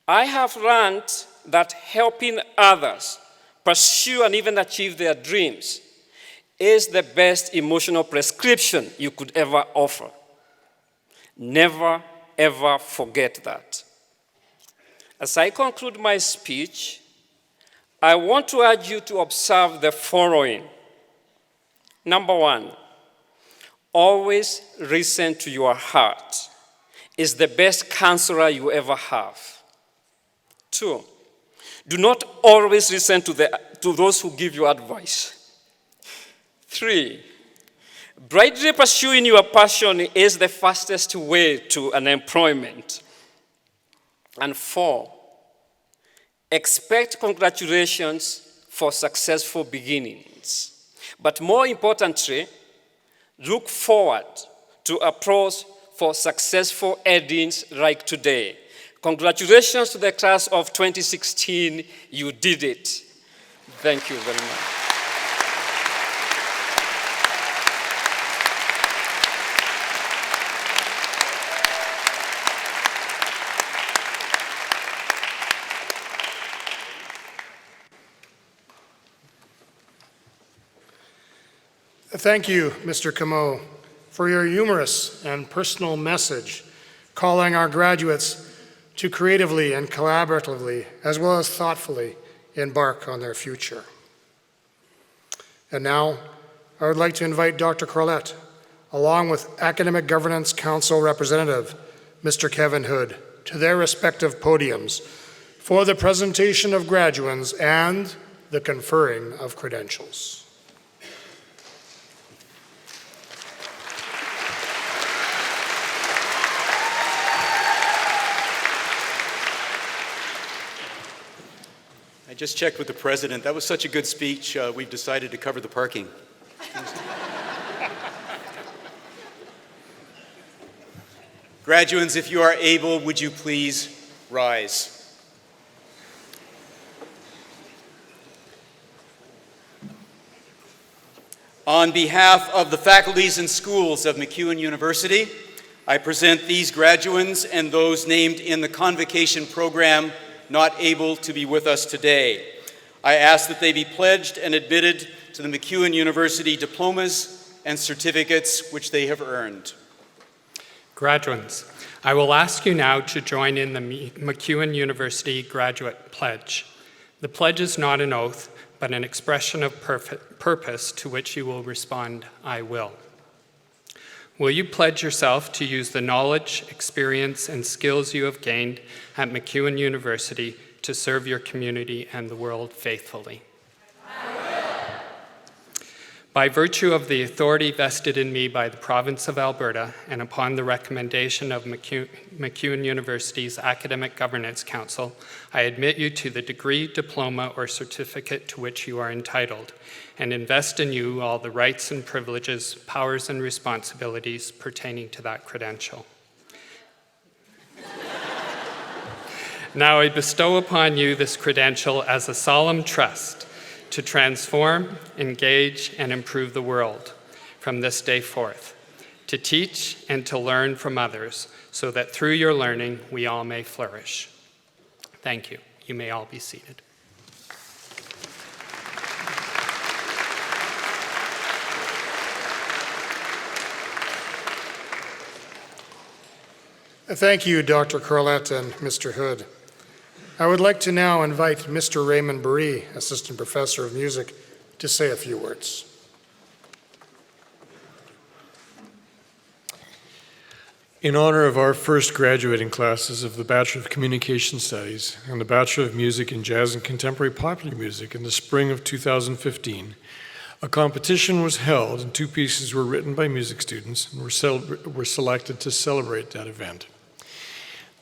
I have learned that helping others pursue and even achieve their dreams is the best emotional prescription you could ever offer. Never, ever forget that. As I conclude my speech, I want to urge you to observe the following. Number one, always listen to your heart. It's the best counselor you ever have. Two, do not always listen to those who give you advice. Three, brightly pursuing your passion is the fastest way to an employment. And four, expect congratulations for successful beginnings. But more importantly, look forward to applause for successful endings like today. Congratulations to the class of 2016. You did it. Thank you very much. Thank you, Mr. Camo, for your humorous and personal message, calling our graduates to creatively and collaboratively, as well as thoughtfully, embark on their future. And now, I would like to invite Dr. Corlett, along with Academic Governance Council representative, Mr. Kevin Hood, to their respective podiums for the presentation of graduands and the conferring of credentials. I just checked with the president. That was such a good speech, we've decided to cover the parking. Graduands, if you are able, would you please rise? On behalf of the faculties and schools of MacEwan University, I present these graduands and those named in the Convocation program not able to be with us today. I ask that they be pledged and admitted to the MacEwan University diplomas and certificates which they have earned. Graduands, I will ask you now to join in the MacEwan University Graduate Pledge. The pledge is not an oath, but an expression of purpose to which you will respond, I will. Will you pledge yourself to use the knowledge, experience, and skills you have gained at MacEwan University to serve your community and the world faithfully? I will. By virtue of the authority vested in me by the Province of Alberta and upon the recommendation of MacEwan University's Academic Governance Council, I admit you to the degree, diploma, or certificate to which you are entitled, and invest in you all the rights and privileges, powers and responsibilities pertaining to that credential. Now I bestow upon you this credential as a solemn trust to transform, engage, and improve the world from this day forth, to teach and to learn from others, so that through your learning we all may flourish. Thank you. You may all be seated. Thank you, Dr. Corlett and Mr. Hood. I would like to now invite Mr. Raymond Buree, Assistant Professor of Music, to say a few words. In honor of our first graduating classes of the Bachelor of Communication Studies and the Bachelor of Music in Jazz and Contemporary Popular Music in the spring of 2015, a competition was held and 2 pieces were written by music students and were selected to celebrate that event.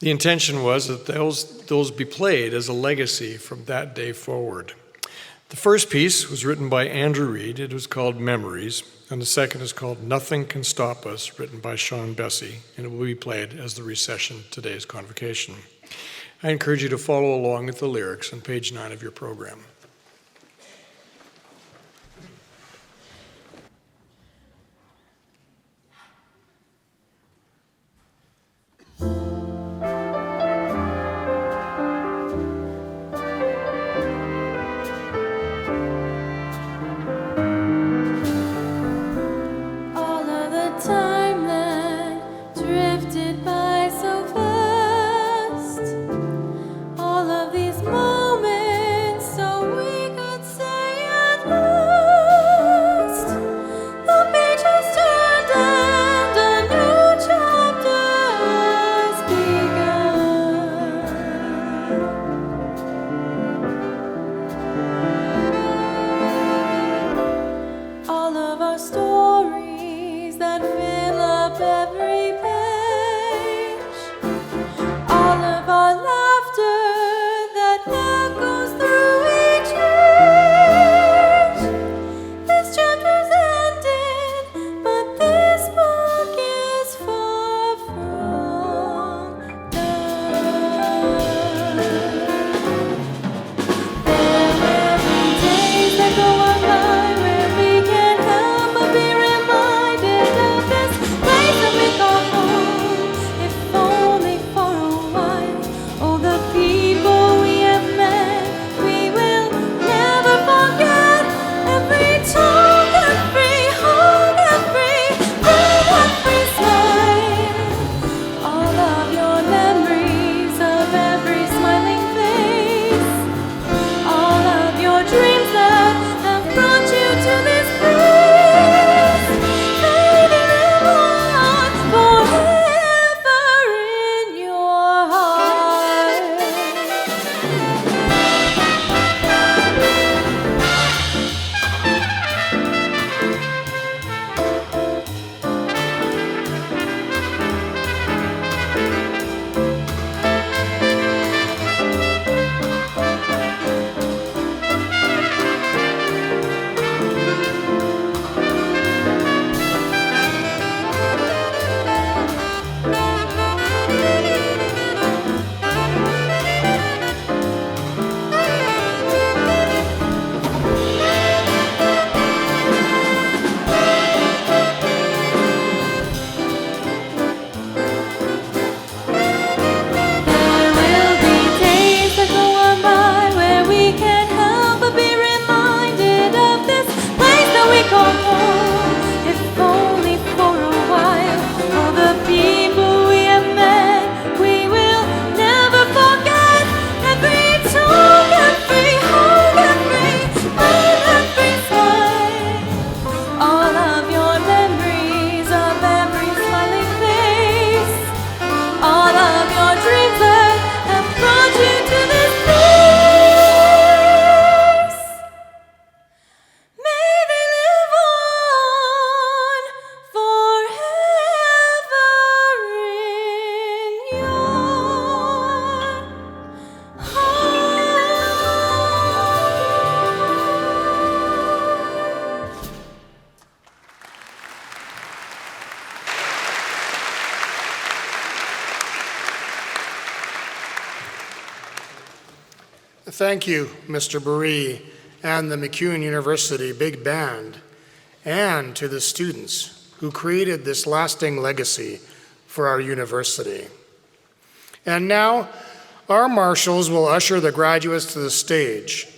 The intention was that those be played as a legacy from that day forward. The first piece was written by Andrew Reed. It was called Memories, and the second is called Nothing Can Stop Us, written by Sean Bessie, and it will be played as the recession to today's convocation. I encourage you to follow along with the lyrics on page 9 of your program. Thank you, Mr. Buree and the MacEwan University Big Band, and to the students who created this lasting legacy for our university. And now, our marshals will usher the graduates to the stage.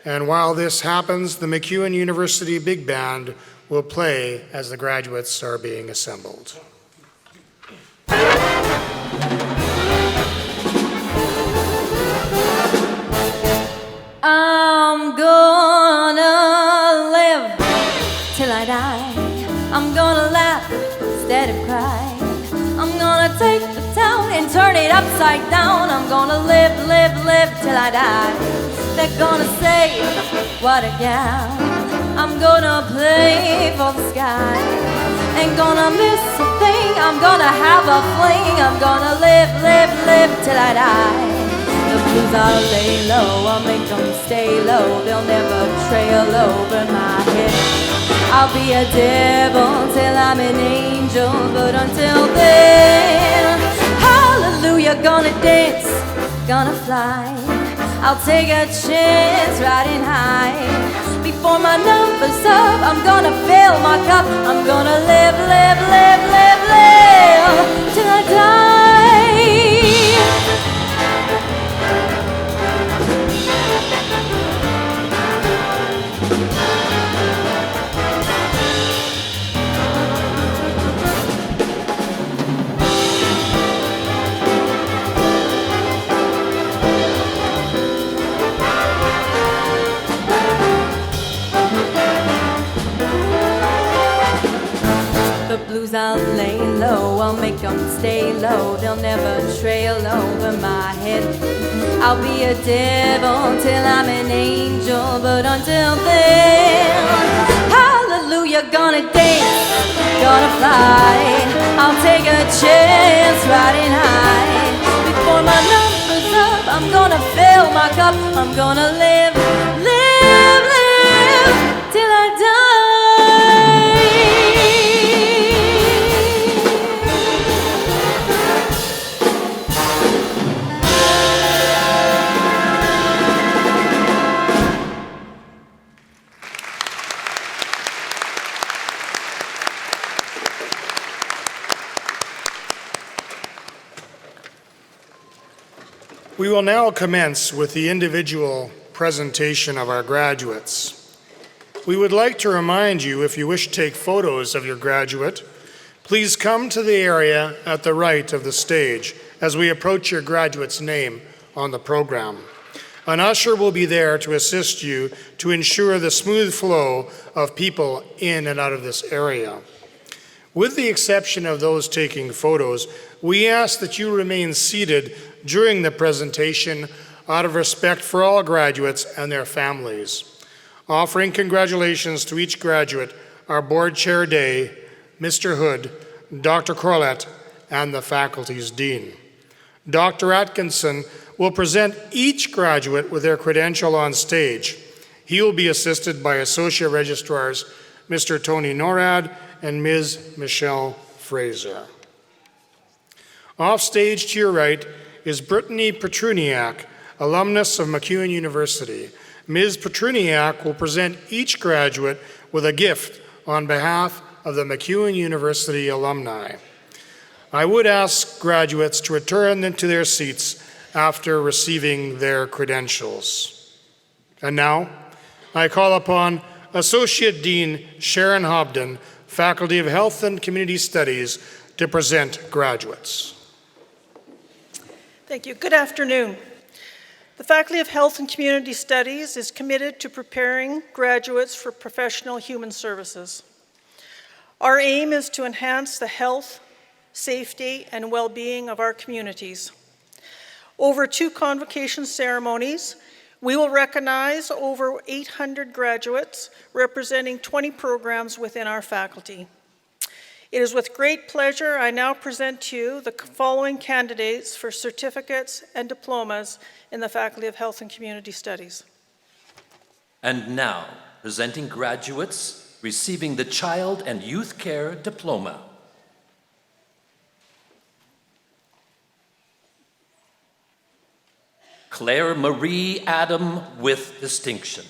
And while this happens, the MacEwan University Big Band will play as the graduates are being assembled. I'm gonna live till I die. I'm gonna laugh instead of cry. I'm gonna take the town and turn it upside down. I'm gonna live till I die. They're gonna say, what a gal. I'm gonna play for the sky. Ain't gonna miss a thing. I'm gonna have a fling. I'm gonna live till I die. The blues I'll lay low, I'll make them stay low. They'll never trail over my head. I'll be a devil till I'm an angel, but until then, hallelujah, gonna dance, gonna fly. I'll take a chance riding high. Before my number's up, I'm gonna fill my cup. I'm gonna live till I die. The blues I'll lay low, I'll make them stay low. They'll never trail over my head. I'll be a devil till I'm an angel, but until then, hallelujah, gonna dance, gonna fly. I'll take a chance riding high. Before my number's up, I'm gonna fill my cup. I'm gonna live till I die. We will now commence with the individual presentation of our graduates. We would like to remind you, if you wish to take photos of your graduate, please come to the area at the right of the stage as we approach your graduate's name on the program. An usher will be there to assist you to ensure the smooth flow of people in and out of this area. With the exception of those taking photos, we ask that you remain seated during the presentation out of respect for all graduates and their families. Offering congratulations to each graduate, our Board Chair Day, Mr. Hood, Dr. Corlett, and the faculty's dean. Dr. Atkinson will present each graduate with their credential on stage. He will be assisted by Associate Registrars Mr. Tony Norad and Ms. Michelle Fraser. Off stage to your right is Brittany Petruniak, alumnus of MacEwan University. Ms. Petruniak will present each graduate with a gift on behalf of the MacEwan University alumni. I would ask graduates to return them to their seats after receiving their credentials. And now, I call upon Associate Dean Sharon Hobden, Faculty of Health and Community Studies, to present graduates. Thank you. Good afternoon. The Faculty of Health and Community Studies is committed to preparing graduates for professional human services. Our aim is to enhance the health, safety, and well-being of our communities. Over 2 convocation ceremonies, we will recognize over 800 graduates representing 20 programs within our faculty. It is with great pleasure I now present to you the following candidates for certificates and diplomas in the Faculty of Health and Community Studies. And now, presenting graduates receiving the Child and Youth Care Diploma. Claire Marie Adam with distinction.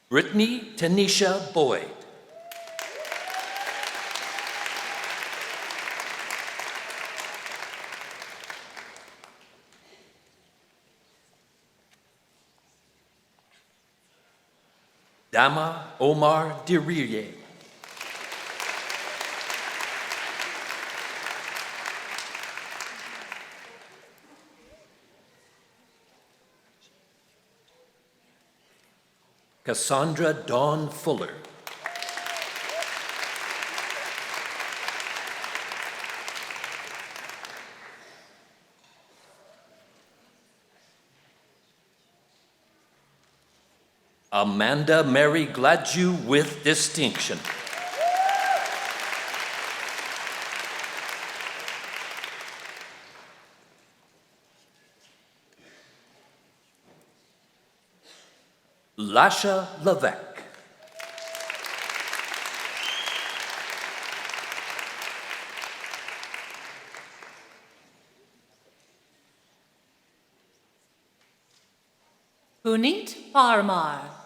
Brittany Tanisha Boyd. Dama Omar Diriyeh. Cassandra Dawn Fuller. Amanda Mary Gladue with distinction. Lasha Levesque. Puneet Parmar.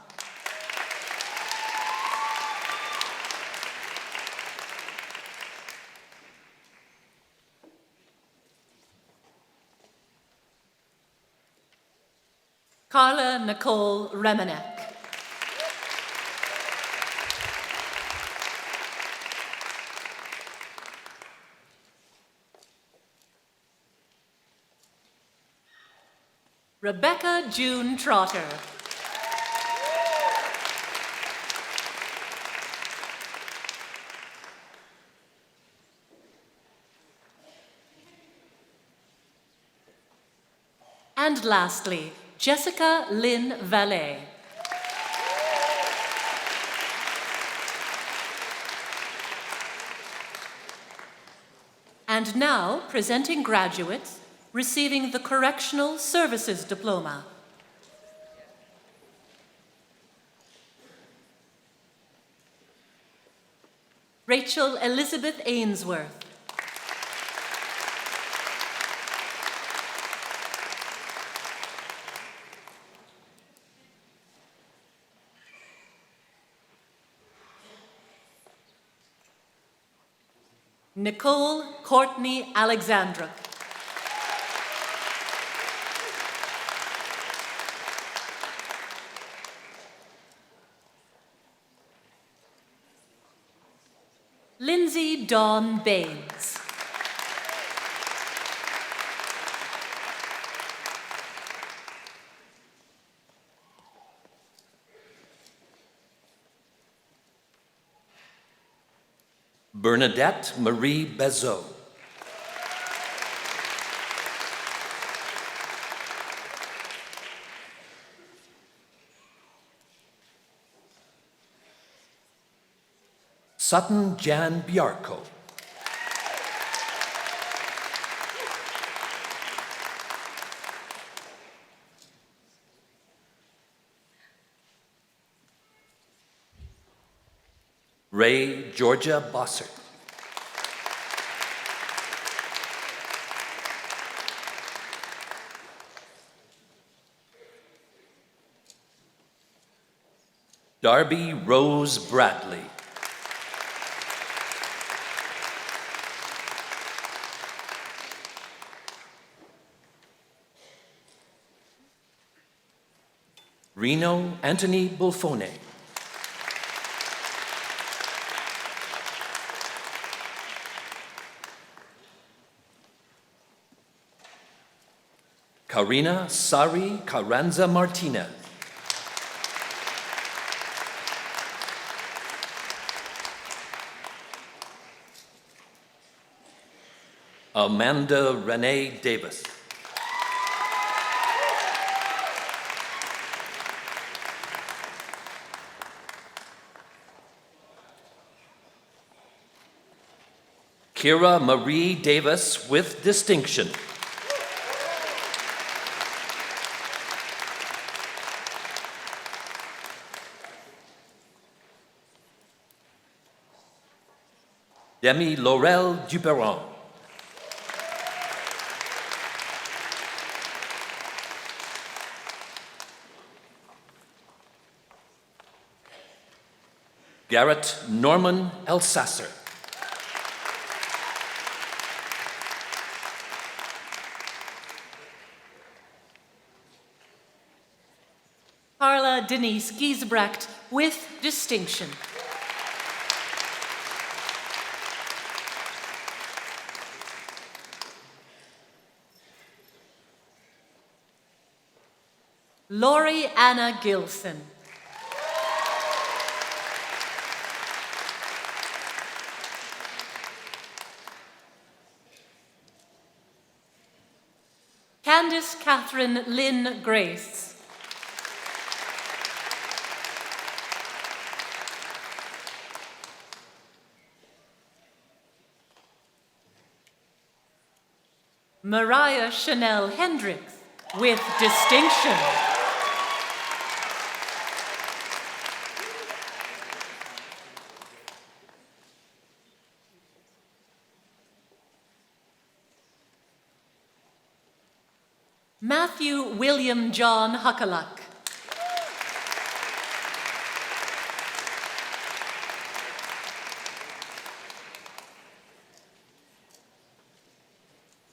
Carla Nicole Remenek. Rebecca June Trotter. And lastly, Jessica Lynn Vallée. And now, presenting graduates receiving the Correctional Services Diploma. Rachel Elizabeth Ainsworth. Nicole Courtney Alexandra. Lindsay Dawn Baines. Bernadette Marie Bezot. Sutton Jan Biarco. Ray Georgia Bossert. Darby Rose Bradley. Reno Anthony Bulfone. Karina Sari Carranza Martinez. Amanda Renee Davis. Kira Marie Davis with distinction. Demi Laurel Duperon. Garrett Norman Elsasser. Carla Denise Giesbrecht with distinction. Lori Anna Gilson. Candice Catherine Lynn Grace. Mariah Chanel Hendricks with distinction. Matthew William John Huckaluck.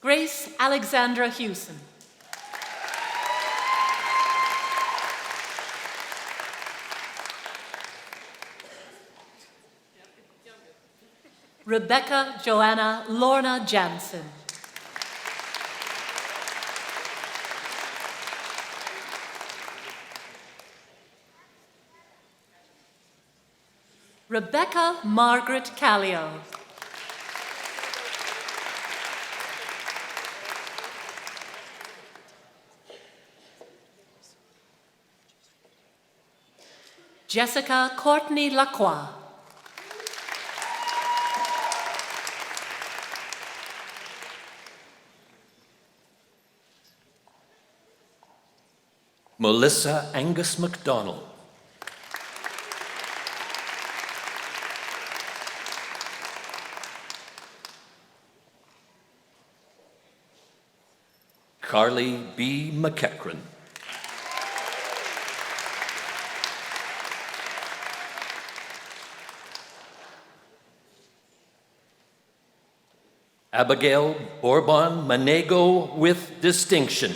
Grace Alexandra Hewson. Rebecca Joanna Lorna Jansen. Rebecca Margaret Callio. Jessica Courtney Lacroix. Melissa Angus McDonald. Carly B. McEachran. Abigail Bourbon Manego with distinction.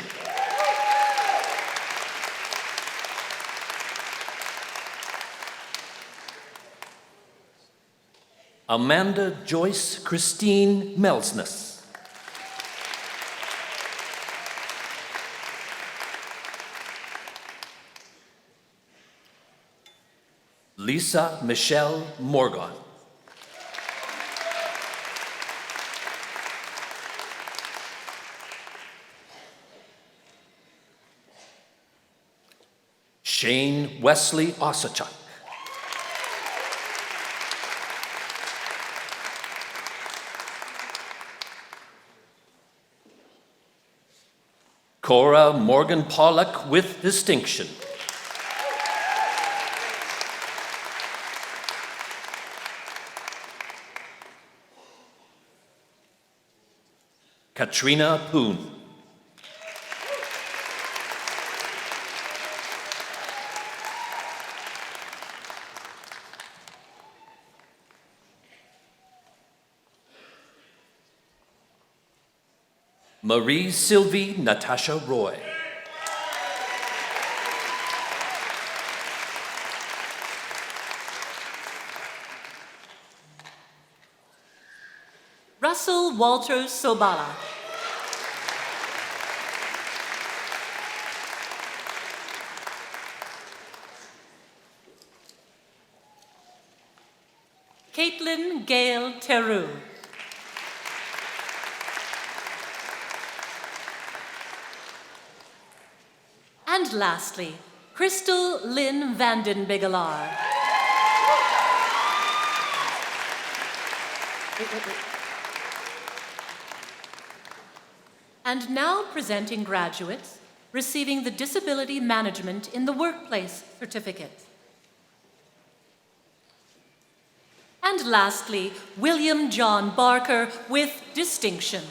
Amanda Joyce Christine Melsness. Lisa Michelle Morgan. Shane Wesley Osachuk. Cora Morgan Pollock with distinction. Katrina Poon. Marie Sylvie Natasha Roy. Russell Walter Sobala. Caitlin Gale Teru. And lastly, Crystal Lynn Vanden Bigelar. And now presenting graduates receiving the Disability Management in the Workplace certificate. And lastly, William John Barker with distinction.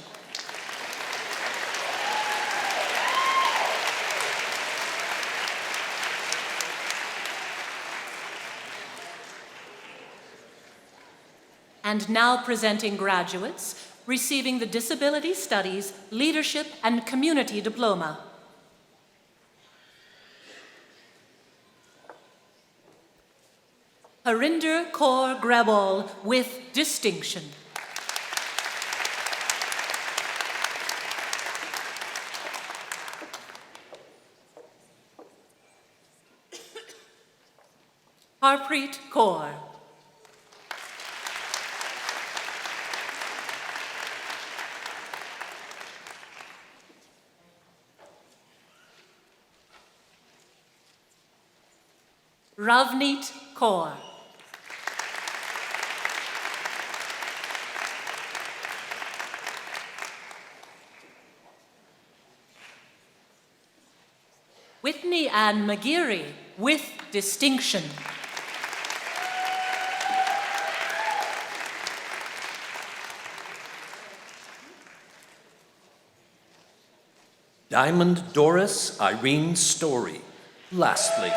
And now presenting graduates receiving the Disability Studies, Leadership, and Community Diploma. Harinder Kaur Grabal with distinction. Harpreet Kaur. Ravneet Kaur. Whitney Ann McGeary with distinction. Diamond Doris Irene Story. Lastly.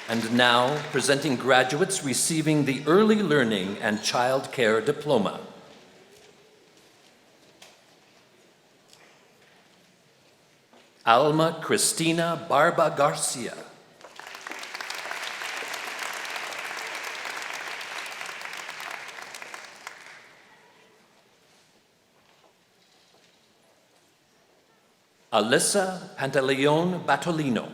And now, presenting graduates receiving the Early Learning and Child Care Diploma. Alma Cristina Barba Garcia. Alyssa Pantaleon Batolino.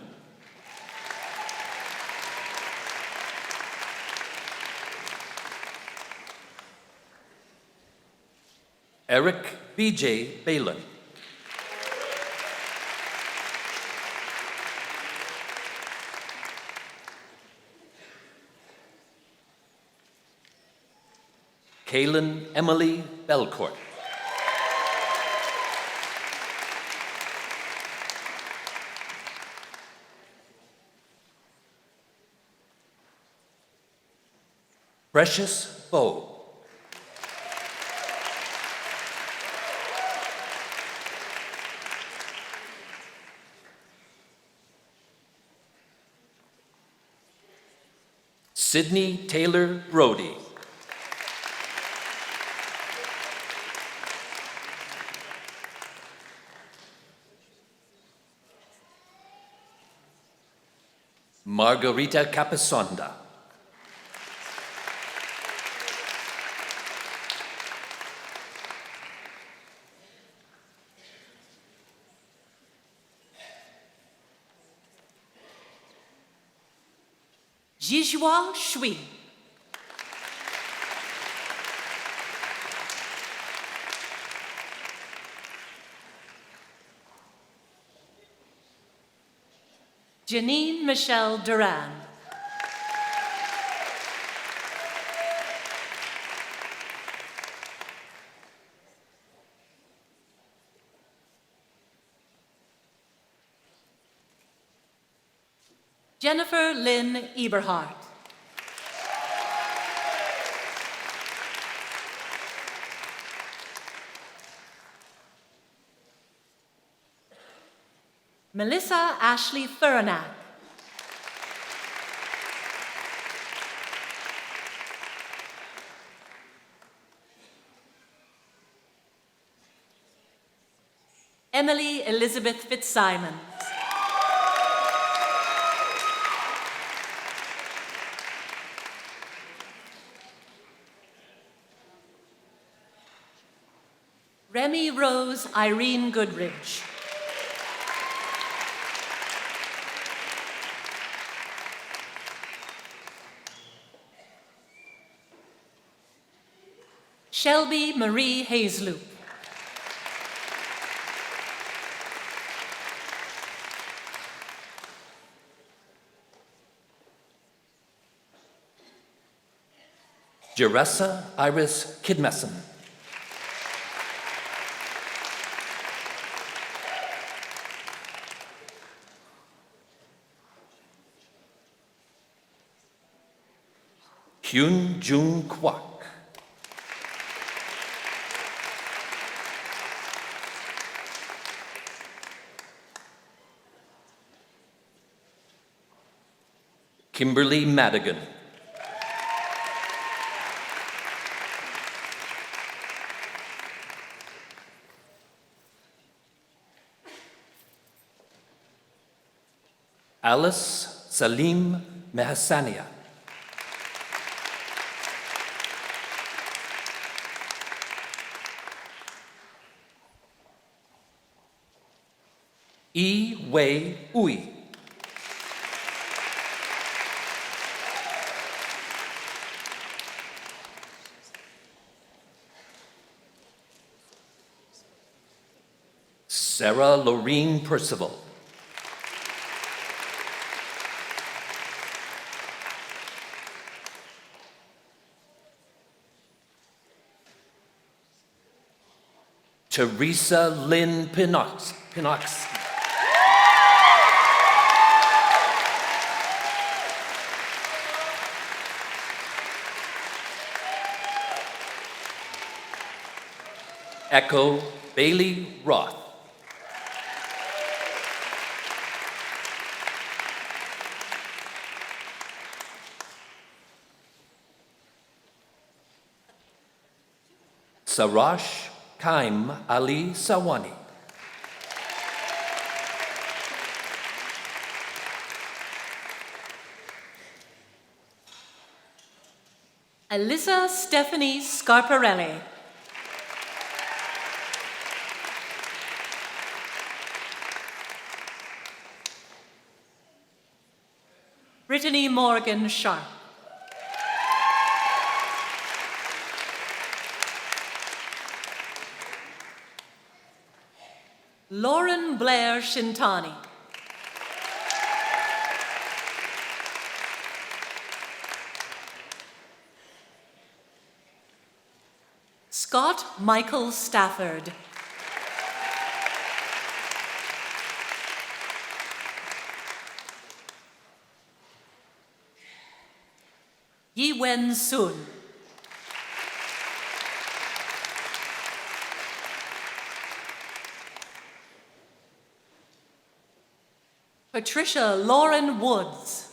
Eric B.J. Balin. Kaylin Emily Belcourt. Precious Bow. Sydney Taylor Brody. Margarita Capisonda. Jijua Shui. Janine Michelle Duran. Jennifer Lynn Eberhardt. Melissa Ashley Furnack. Emily Elizabeth Fitzsimons. Remy Rose Irene Goodrich. Shelby Marie Hazloop. Jeressa Iris Kidmesson. Hyun Jung Kwak. Kimberly Madigan. Alice Salim Mehassania. Yi Wei Ui. Sarah Lorene Percival. Teresa Lynn Pinox. Echo Bailey Roth. Sarash Kaim Ali Sawani. Alyssa Stephanie Scarparelli. Brittany Morgan Sharp. Lauren Blair Shintani. Scott Michael Stafford. Yi Wen Sun. Patricia Lauren Woods.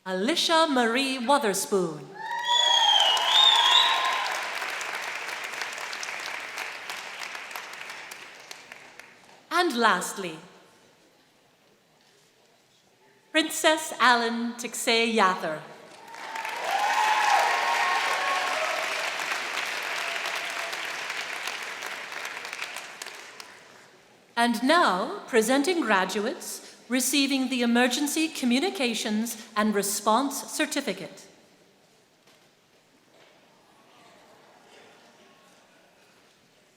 Alicia Marie Wotherspoon. And lastly, Princess Allen Tixay Yather. And now, presenting graduates receiving the Emergency Communications and Response Certificate.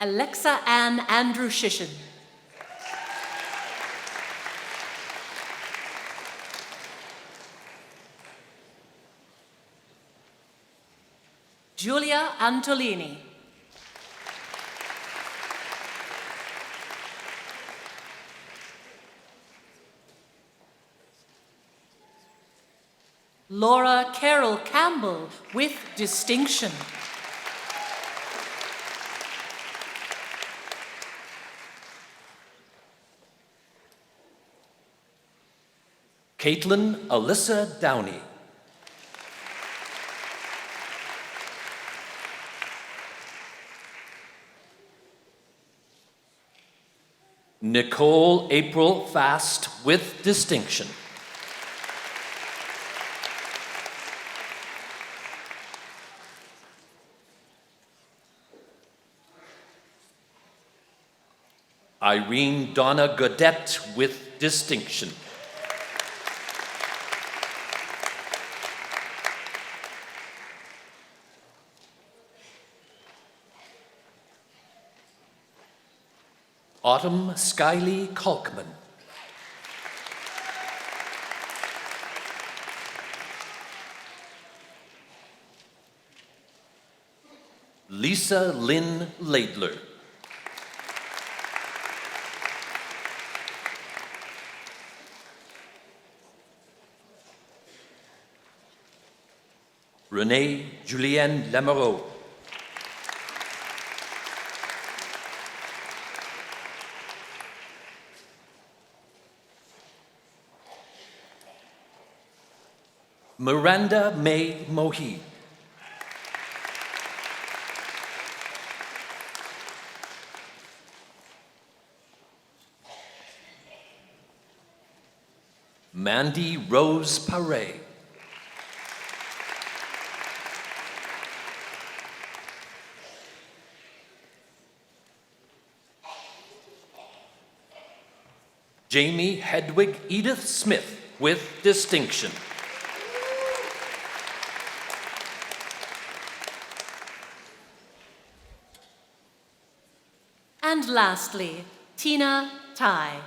Alexa Ann Andrew Shishin. Giulia Antolini. Laura Carol Campbell with distinction. Caitlin Alyssa Downey. Nicole April Fast with distinction. Irene Donna Godet with distinction. Autumn Skyley Kalkman. Lisa Lynn Laidler. Renee Julienne Lamoureux. Miranda May Mohi. Mandy Rose Paré. Jamie Hedwig Edith Smith with distinction. And lastly, Tina Tai.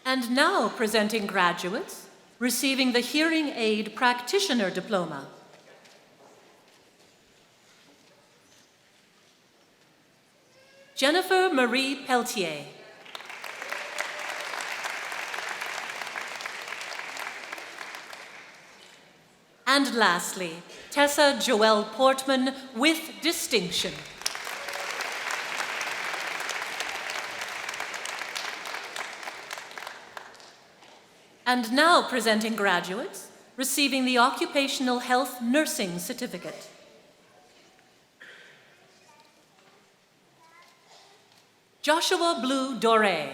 And now presenting graduates receiving the Hearing Aid Practitioner Diploma. Jennifer Marie Pelletier. And lastly, Tessa Joelle Portman with distinction. And now presenting graduates receiving the Occupational Health Nursing Certificate. Joshua Blue Doré.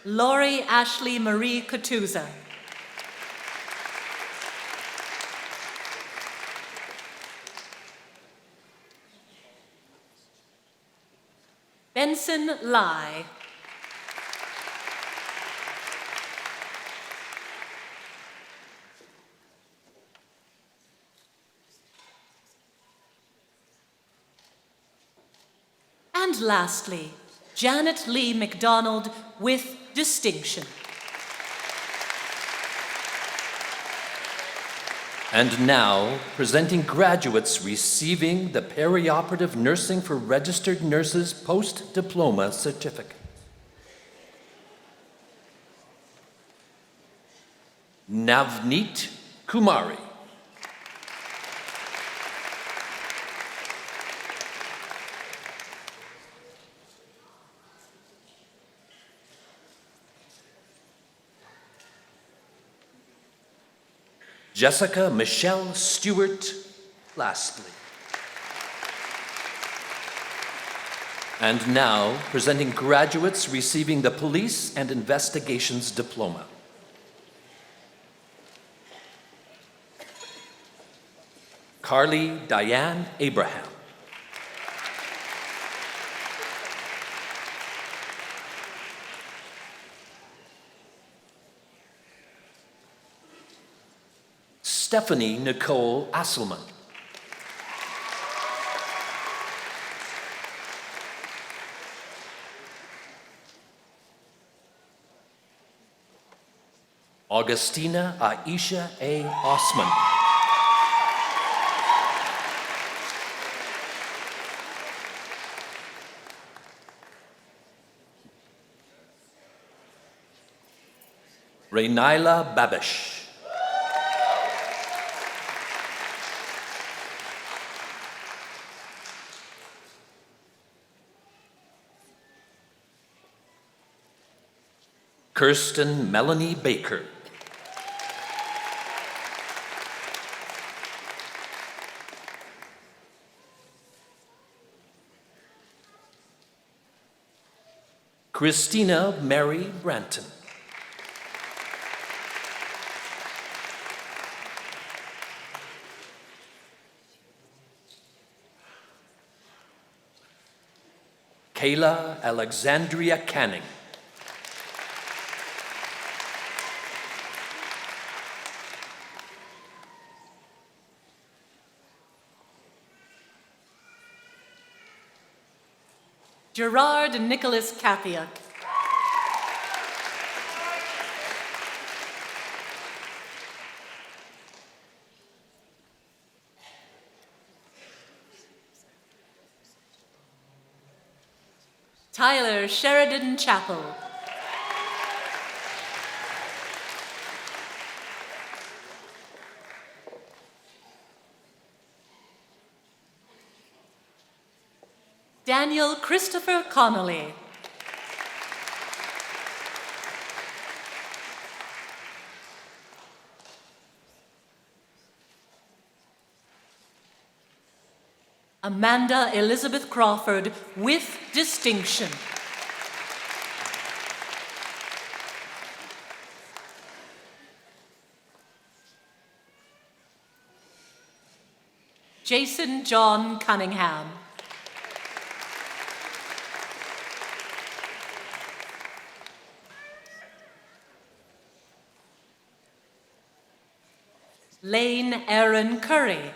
Lori Ashley Marie Katuza. Benson Lai. And lastly, Janet Lee McDonald with distinction. And now, presenting graduates receiving the Perioperative Nursing for Registered Nurses Post-Diploma Certificate. Navneet Kumari. Jessica Michelle Stewart, lastly. And now, presenting graduates receiving the Police and Investigations Diploma. Carly Diane Abraham. Stephanie Nicole Asselman. Augustina Aisha A. Osman. Reynaila Babish. Kirsten Melanie Baker. Christina Mary Branton. Kayla Alexandria Canning. Gerard Nicholas Kathiak. Tyler Sheridan Chappell. Daniel Christopher Connolly. Amanda Elizabeth Crawford with distinction. Jason John Cunningham. Lane Aaron Curry.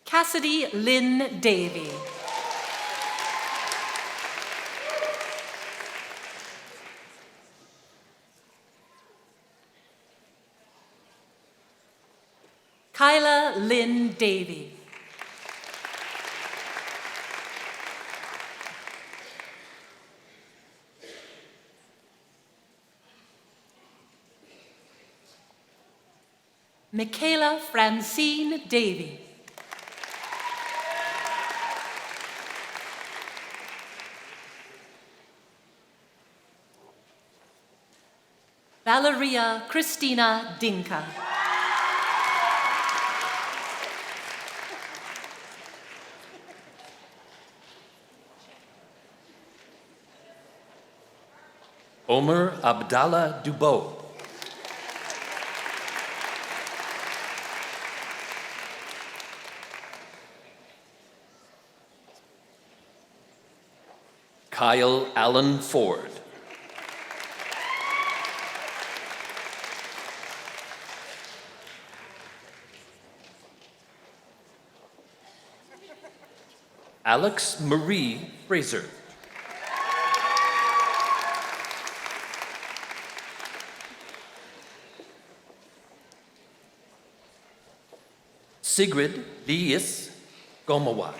Cassidy Lynn Davey. Kyla Lynn Davey. Michaela Francine Davey. Valeria Christina Dinka. Omer Abdallah Dubois. Kyle Allen Ford. Alex Marie Fraser. Sigrid Liis Gomawa.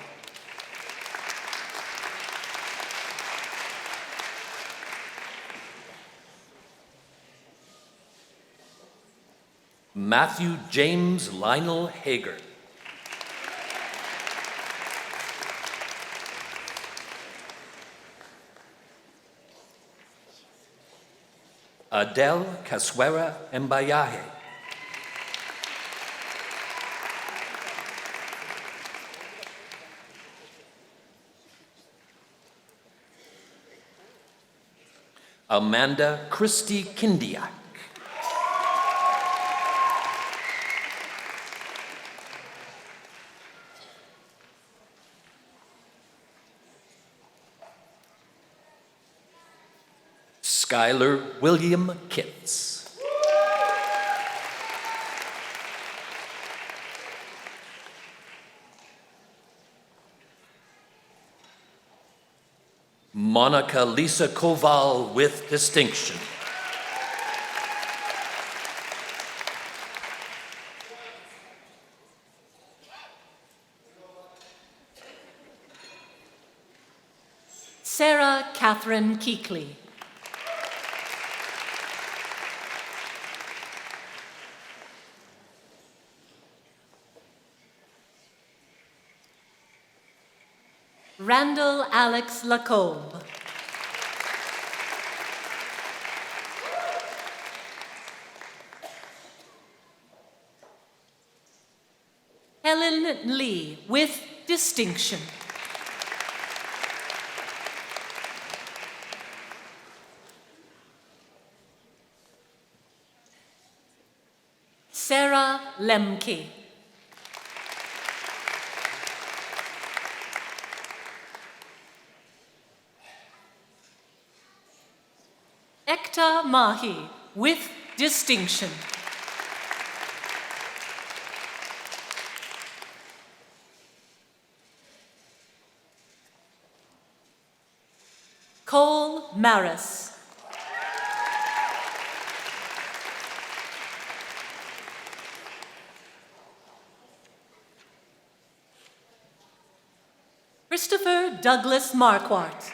Matthew James Lionel Hager. Adele Caswera Mbayahe. Amanda Christie Kindiak. Skylar William Kitts. Monica Lisa Koval with distinction. Sarah Catherine Keekley. Randall Alex Lacombe. Helen Lee with distinction. Sarah Lemke. Ekta Mahi with distinction. Cole Maris. Christopher Douglas Marquardt.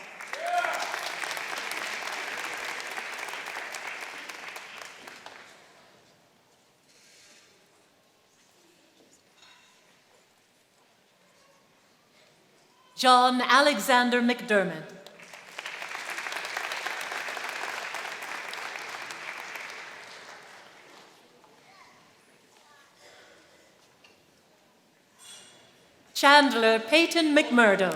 John Alexander McDermott. Chandler Peyton McMurdo.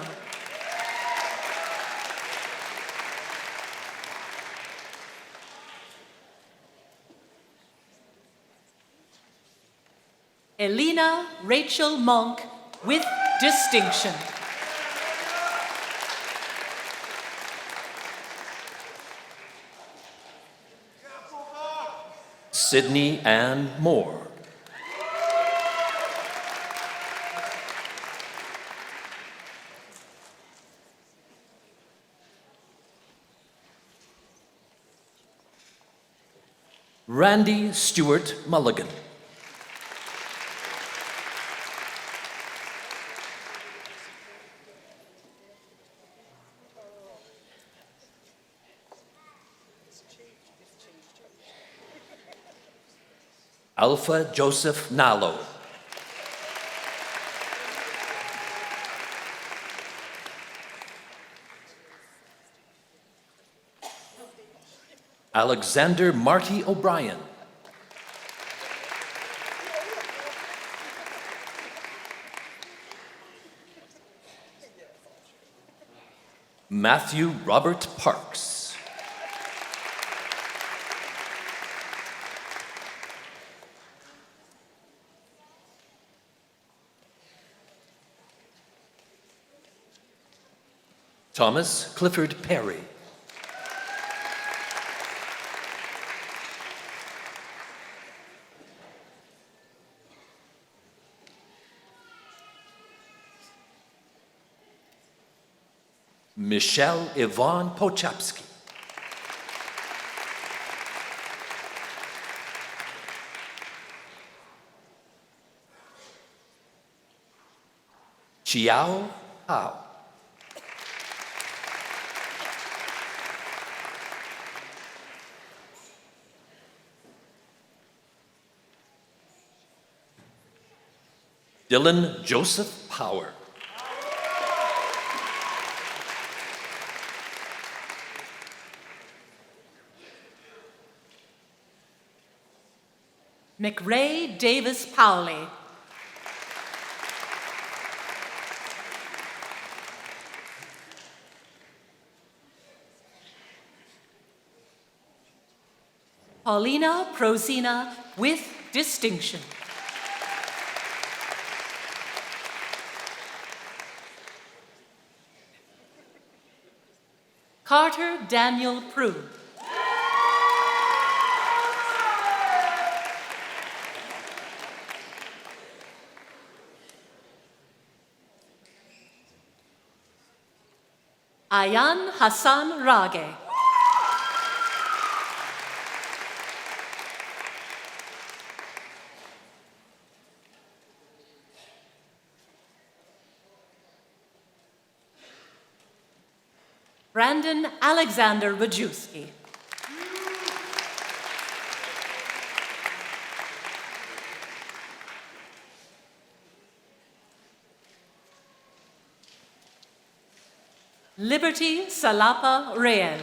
Elena Rachel Monk with distinction. Sydney Ann Moore. Randy Stewart Mulligan. Alpha Joseph Nalo. Alexander Marty O'Brien. Matthew Robert Parks. Thomas Clifford Perry. Michelle Yvonne Pochapsky. Chiao Hao. Dylan Joseph Power. McRae Davis Powley. Paulina Prozina with distinction. Carter Daniel Prue. Ayan Hassan Rage. Brandon Alexander Wojewski. Liberty Salapa Reyes.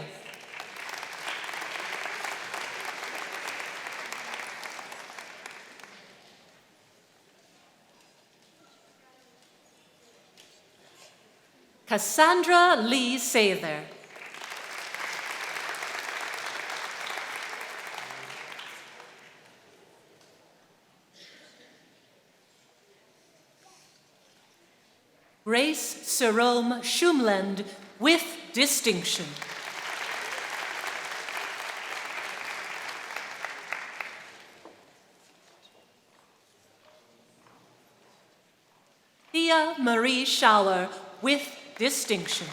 Cassandra Lee Sather. Grace Sarome Shumland with distinction. Thea Marie Schauer with distinction.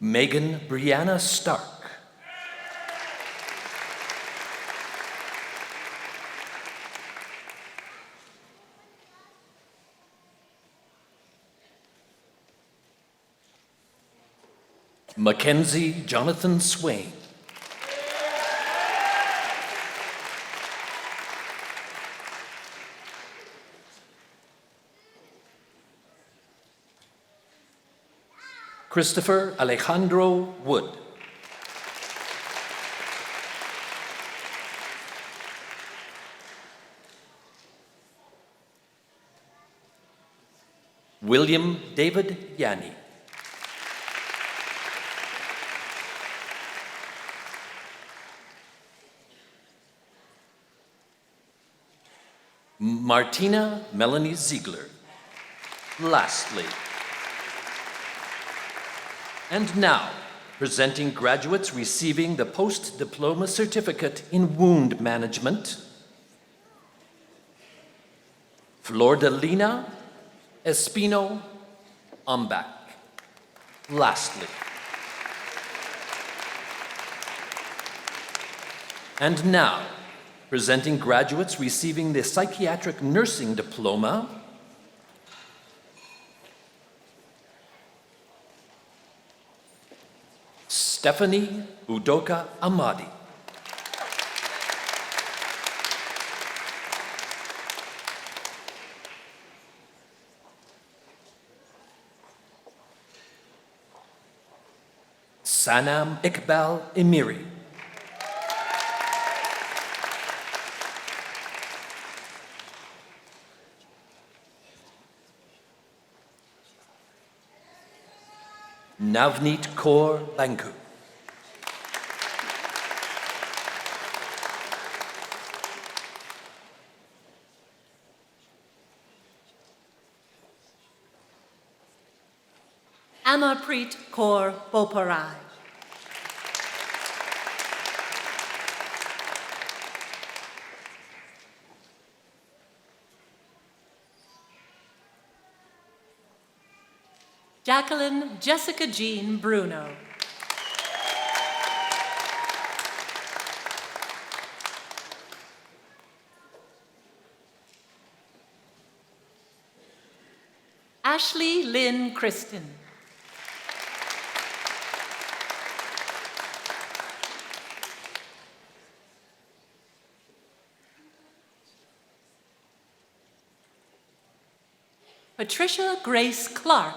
Megan Brianna Stark. Mackenzie Jonathan Swain. Christopher Alejandro Wood. William David Yanni. Martina Melanie Ziegler. Lastly, and now, presenting graduates receiving the post-diploma certificate in wound management, Flordalina Espino Umbach. Lastly, and now, presenting graduates receiving the psychiatric nursing diploma, Stephanie Udoka Amadi. Sanam Iqbal Emiri. Navneet Kaur Lanku. Amarpreet Kaur Boparai. Jacqueline Jessica Jean Bruno. Ashley Lynn Kristen. Patricia Grace Clark.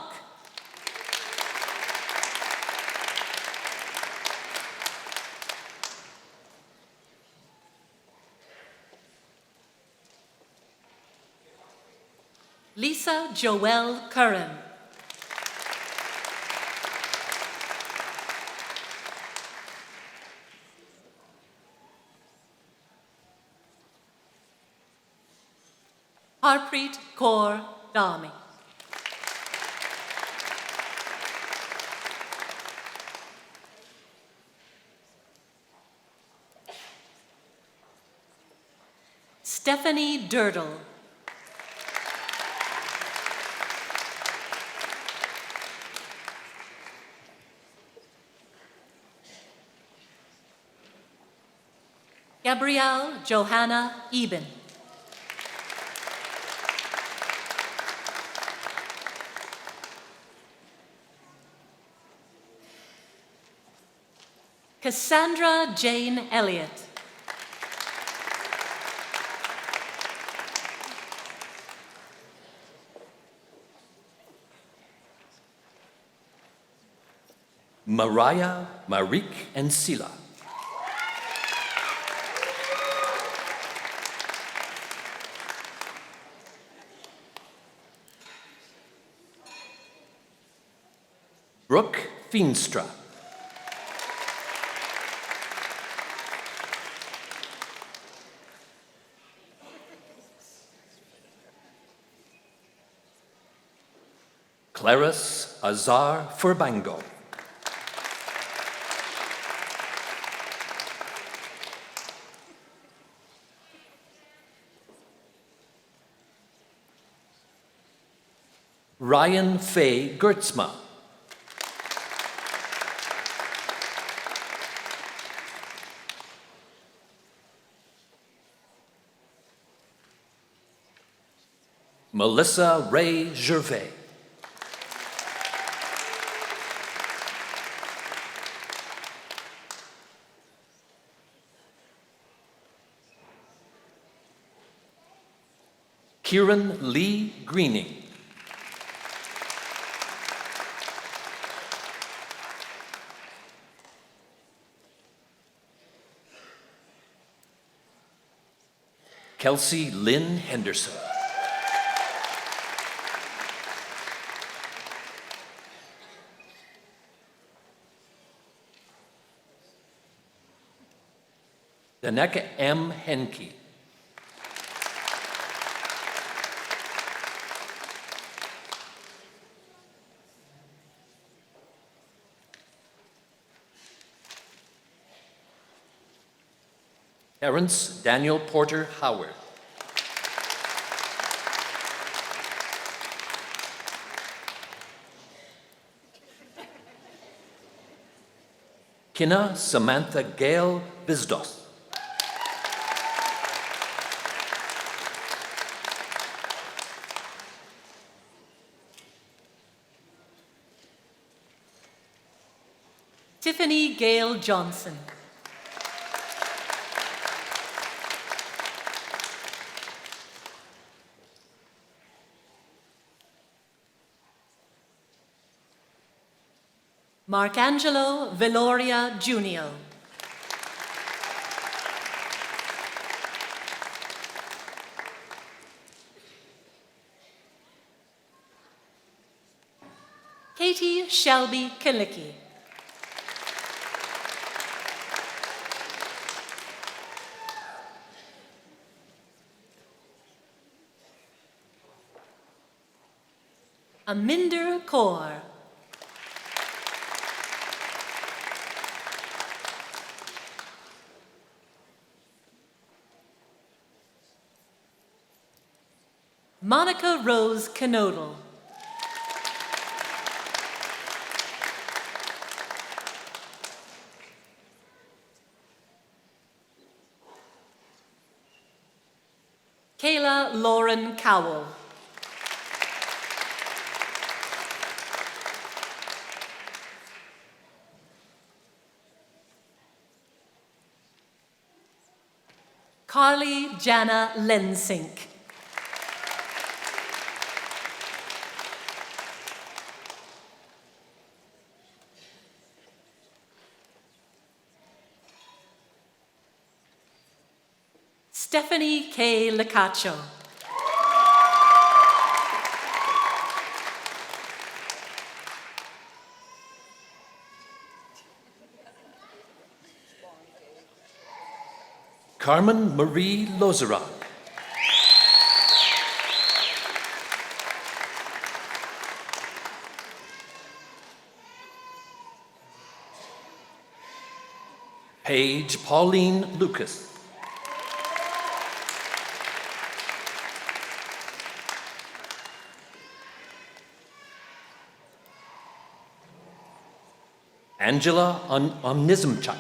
Lisa Joelle Curran. Harpreet Kaur Dami. Stephanie Durdle. Gabrielle Johanna Eben. Cassandra Jane Elliott. Mariah, Marik, and Sila. Brooke Feenstra. Clarice Azar Furbango. Ryan Faye Gertzma. Melissa Ray Gervais. Kieran Lee Greening. Kelsey Lynn Henderson. Daneka M. Henke. Terrence Daniel Porter Howard. Kina Samantha Gale Bizdos. Tiffany Gale Johnson. Marcangelo Veloria Junio. Katie Shelby Kalicki. Aminder Kaur. Monica Rose Knodel. Kayla Lauren Cowell. Carly Jana Lensink. Stephanie K. Licaccio. Carmen Marie Lozeron. Paige Pauline Lucas. Angela Omnizmchuk.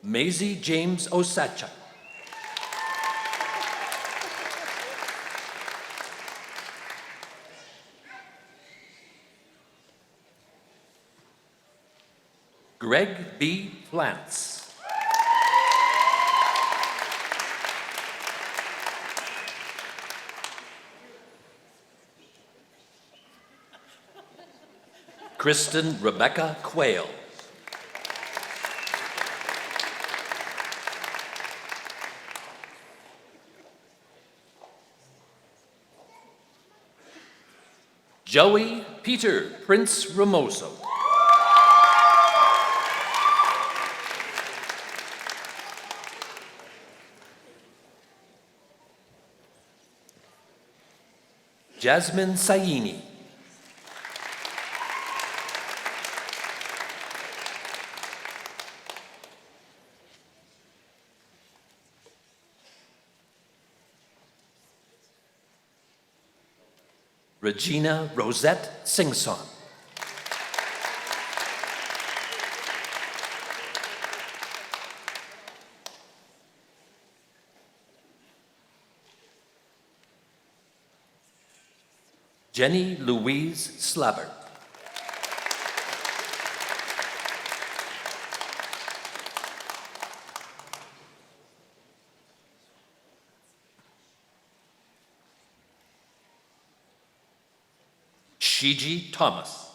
Maisie James Osachuk. Greg B. Plants. Kristen Rebecca Quayle. Joey Peter Prince Ramoso. Jasmine Saini. Regina Rosette Singson. Jenny Louise Slabber. Shiji Thomas.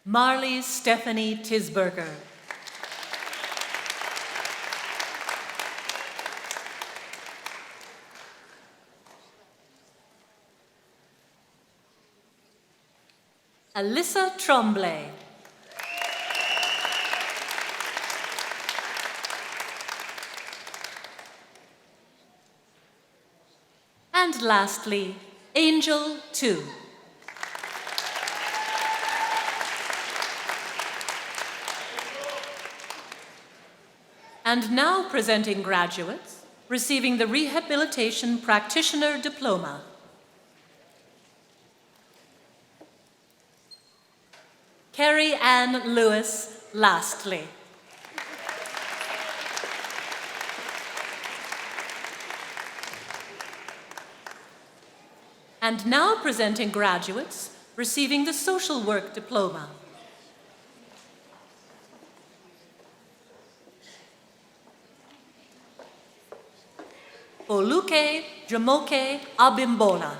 Marley Stephanie Tisberger. Alyssa Tremblay. And lastly, Angel 2. And now presenting graduates receiving the Rehabilitation Practitioner Diploma. Carrie Ann Lewis, lastly. And now presenting graduates receiving the Social Work Diploma. Oluke Jamoke Abimbola.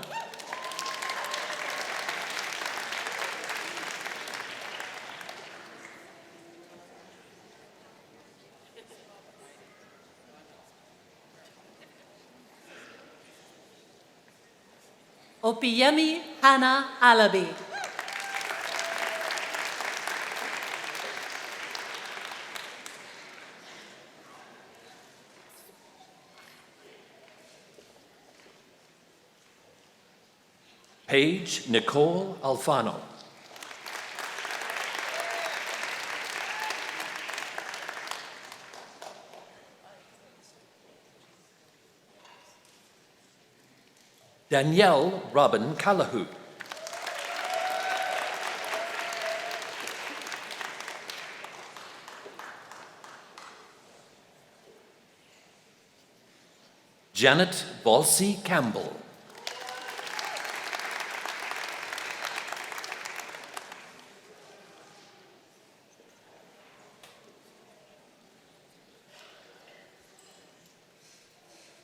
Opiyemi Hannah Alabi. Paige Nicole Alfano. Danielle Robin Calahoo. Janet Balsey Campbell.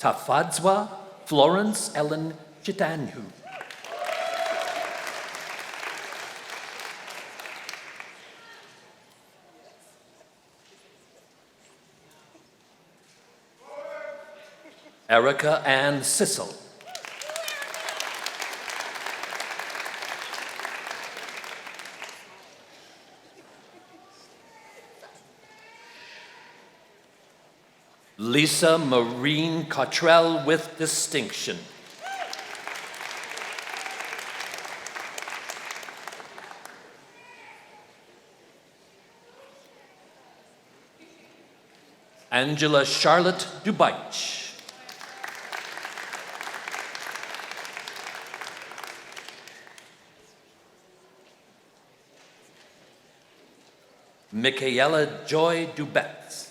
Tafadzwa Florence Ellen Chitanhu. Erica Ann Sissel. Lisa Maureen Cottrell with distinction. Angela Charlotte Dubaich. Michaela Joy Dubetz.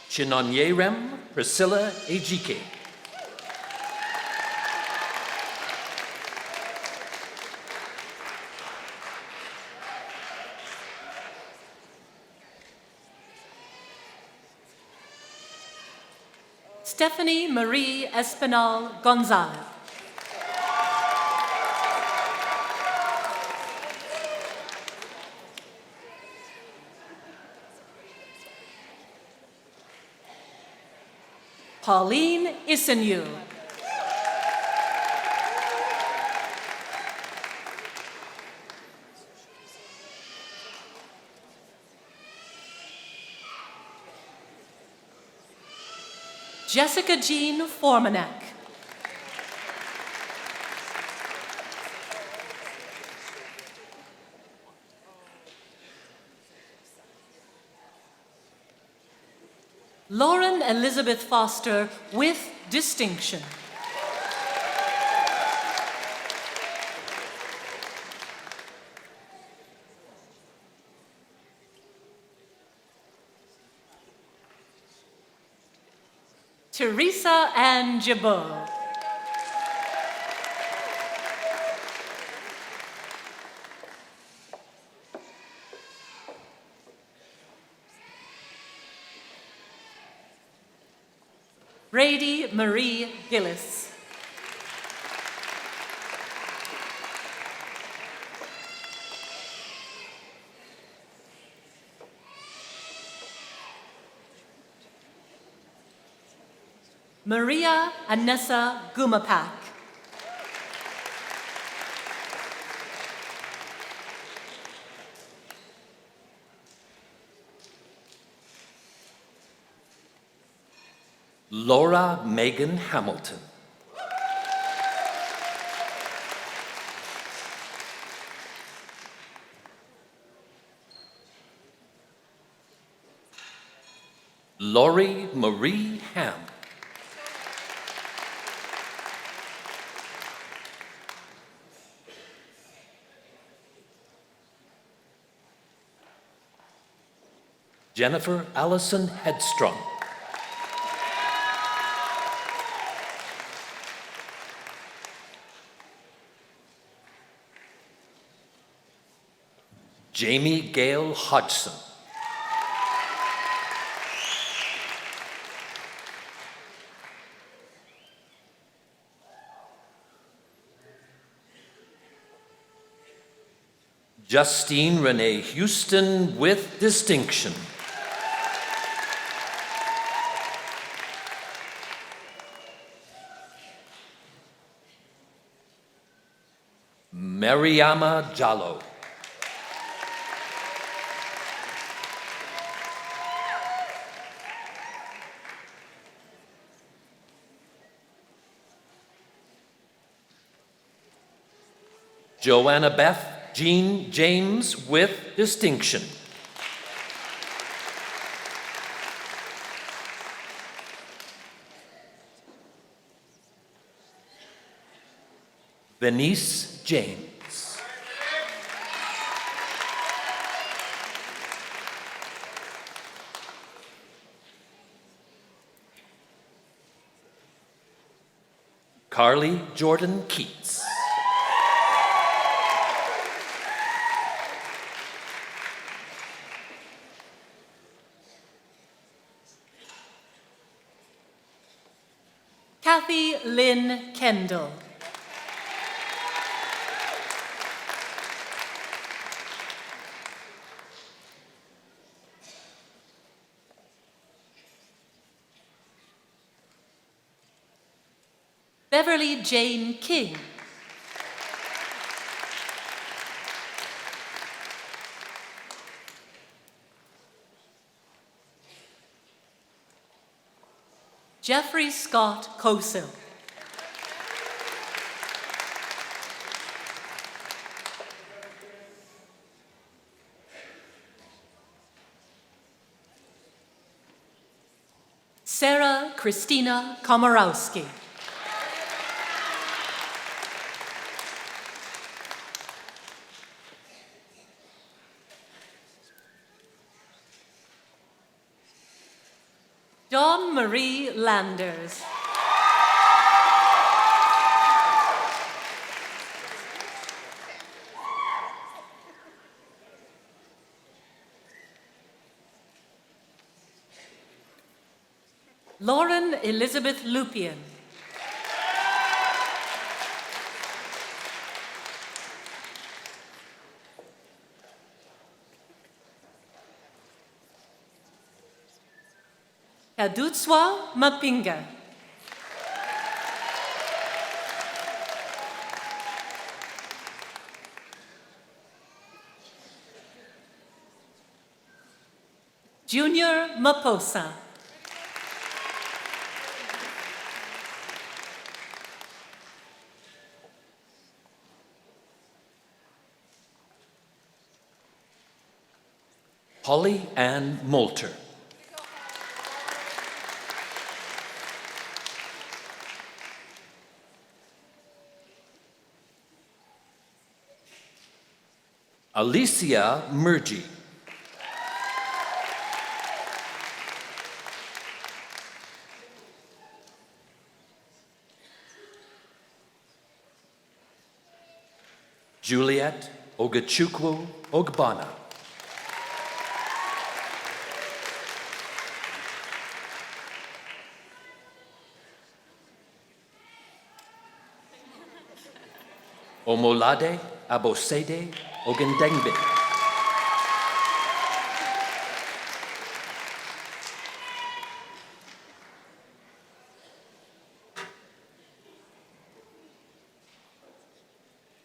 Chinonyerem Priscilla Ejike. Stephanie Marie Espinal Gonzalez. Pauline Isenyu. Jessica Jean Formanek. Lauren Elizabeth Foster with distinction. Teresa Ann Jabot. Brady Marie Gillis. Maria Anessa Gumapak. Laura Megan Hamilton. Lori Marie Ham. Jennifer Allison Headstrong. Jamie Gale Hodgson. Justine Renee Houston with distinction. Mariama Jallo. Joanna Beth Jean James with distinction. Venice James. Carly Jordan Keats. Kathy Lynn Kendall. Beverly Jane King. Jeffrey Scott Cosil. Sarah Christina Komorowski. Dawn Marie Landers. Lauren Elizabeth Lupien. Kadutswa Mapinga. Junior Maposa. Holly Ann Moulter. Alicia Murgy. Juliet Ogachukwu Ogbana. Omolade Abosede Ogendengbe.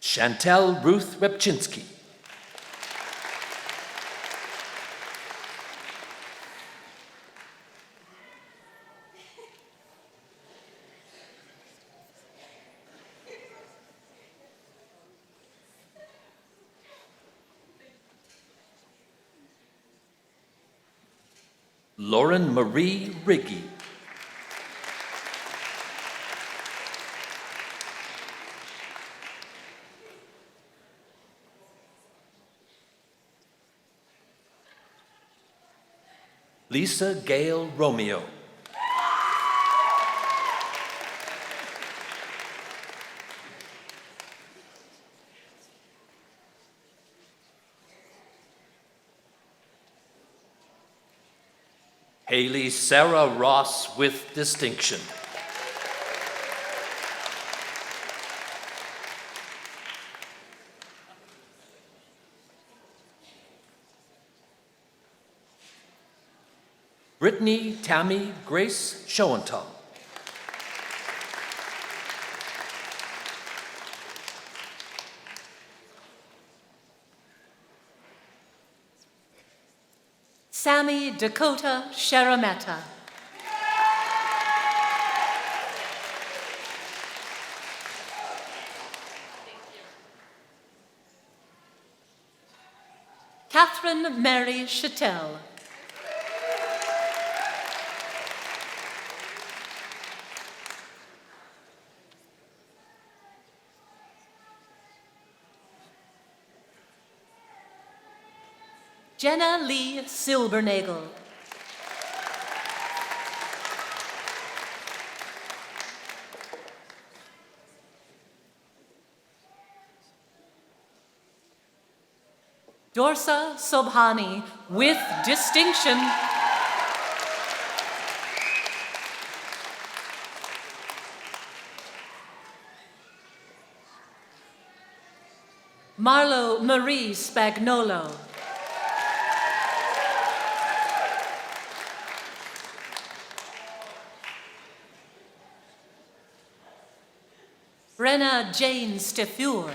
Chantel Ruth Repchinsky. Lauren Marie Riggy. Lisa Gail Romeo. Haley Sarah Ross with distinction. Brittany Tammy Grace Schoenthal. Sammy Dakota Sharametta. Catherine Mary Chattel. Jenna Lee Silbernagel. Dorsa Sobhani with distinction. Marlo Marie Spagnolo. Brenna Jane Stefur.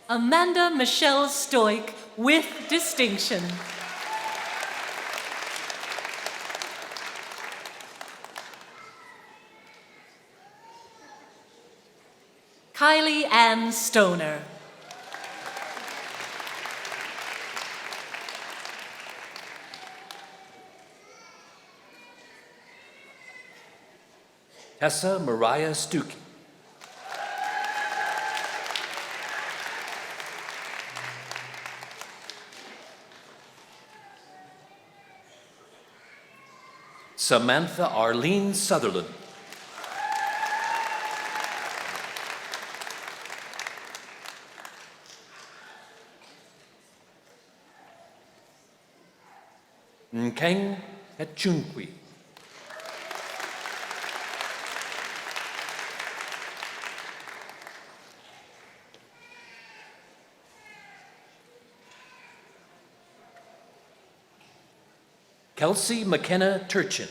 Amanda Michelle Stoic with distinction. Kylie Ann Stoner. Tessa Mariah Stuckey. Samantha Arlene Sutherland. Nkeng Etchunkwi. Kelsey McKenna Turchin.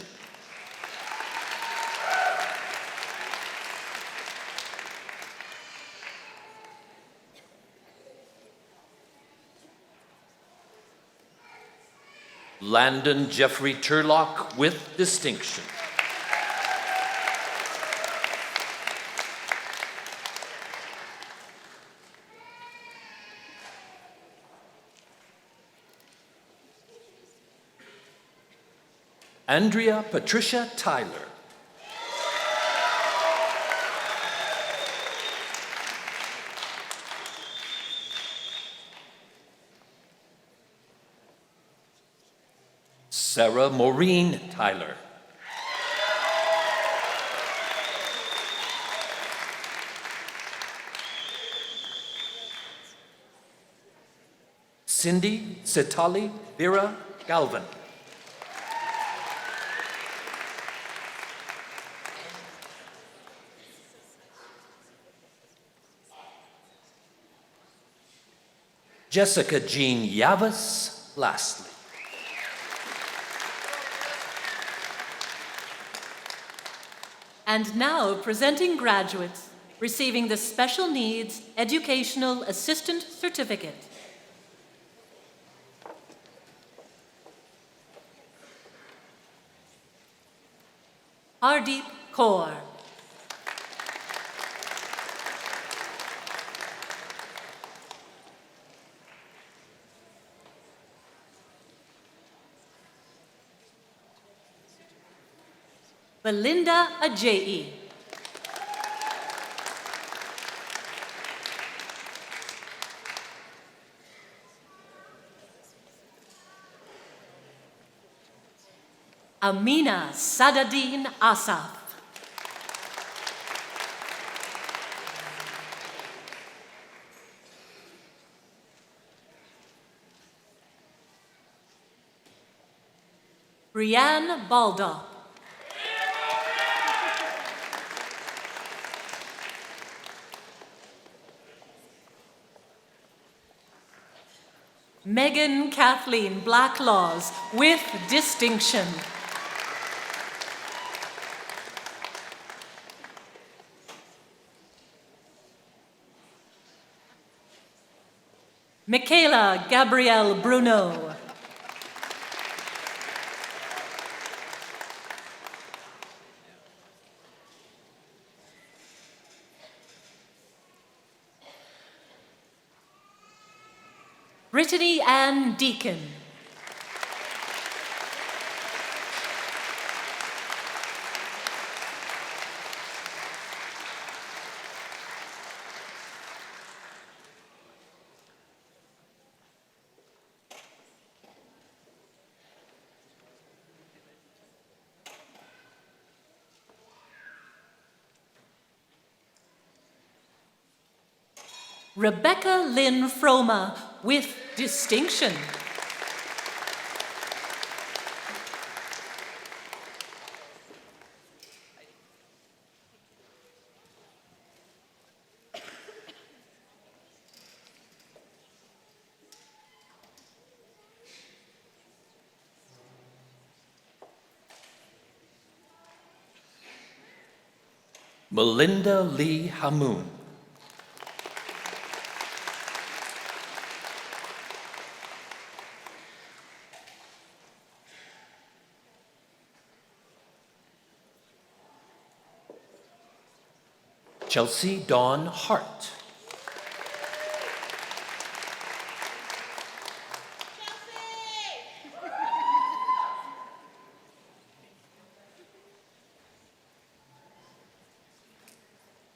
Landon Jeffrey Turlock with distinction. Andrea Patricia Tyler. Sarah Maureen Tyler. Cindy Setali Vera Galvin. Jessica Jean Yavas Lastly. And now presenting graduates receiving the Special Needs Educational Assistant Certificate. Hardeep Kaur. Belinda Ajayi. Amina Sadadin Asaf. Brianne Baldock. Megan Kathleen Blacklaws with distinction. Michaela Gabrielle Bruno. Brittany Ann Deacon. Rebecca Lynn Froma with distinction. Melinda Lee Hamoon. Chelsea Dawn Hart.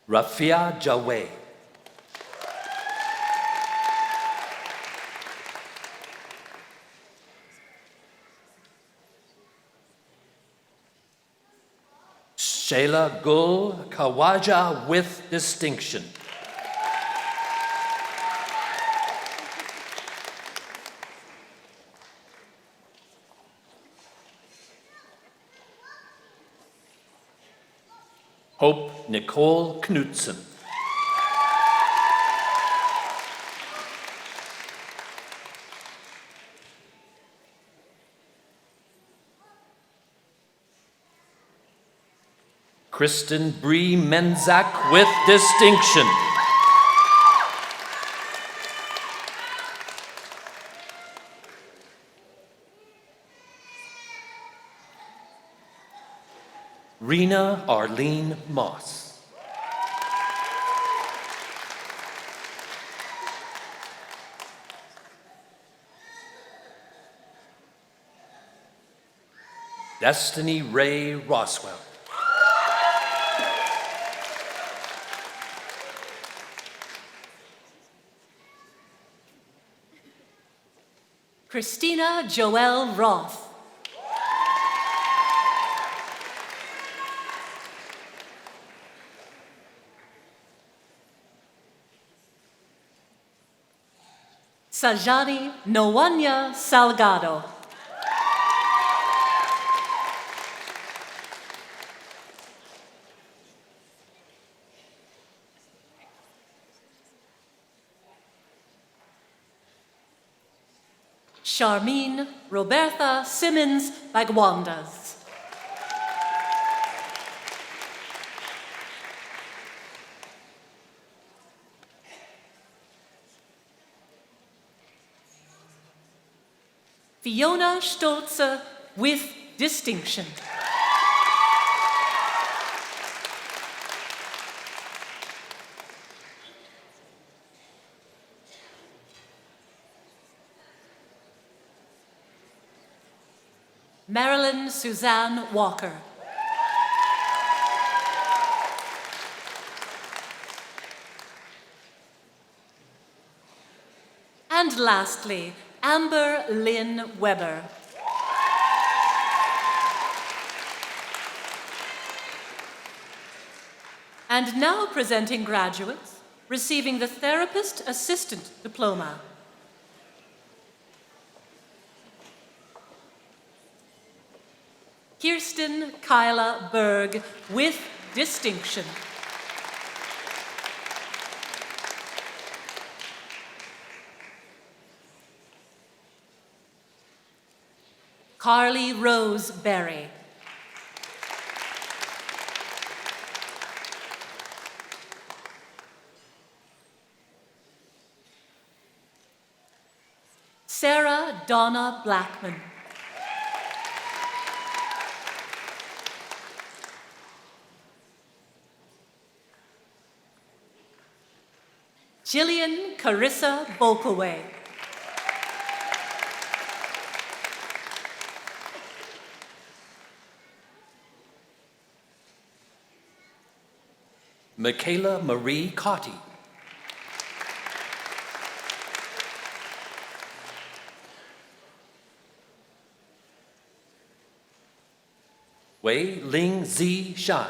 Rafia Jaweh. Shayla Gul Kawaja with distinction. Hope Nicole Knudsen. Kristen Bree Menzak with distinction. Rena Arlene Moss. Destiny Ray Roswell. Christina Joelle Roth. Sajani Nwanya Salgado. Charmine Roberta Simmons Bagwandas. Fiona Stolze with distinction. Marilyn Suzanne Walker. And lastly, Amber Lynn Weber. And now presenting graduates receiving the Therapist Assistant Diploma. Kirsten Kyla Berg with distinction. Carly Rose Berry. Sarah Donna Blackman. Jillian Carissa Bolkaway. Michaela Marie Cotty. Wei Ling Zi Shan.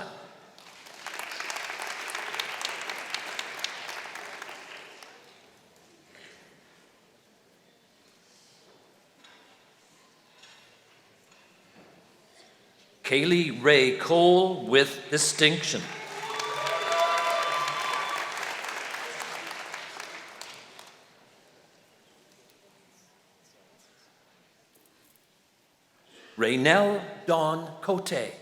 Kaylee Ray Cole with distinction. Raynell Dawn Cote.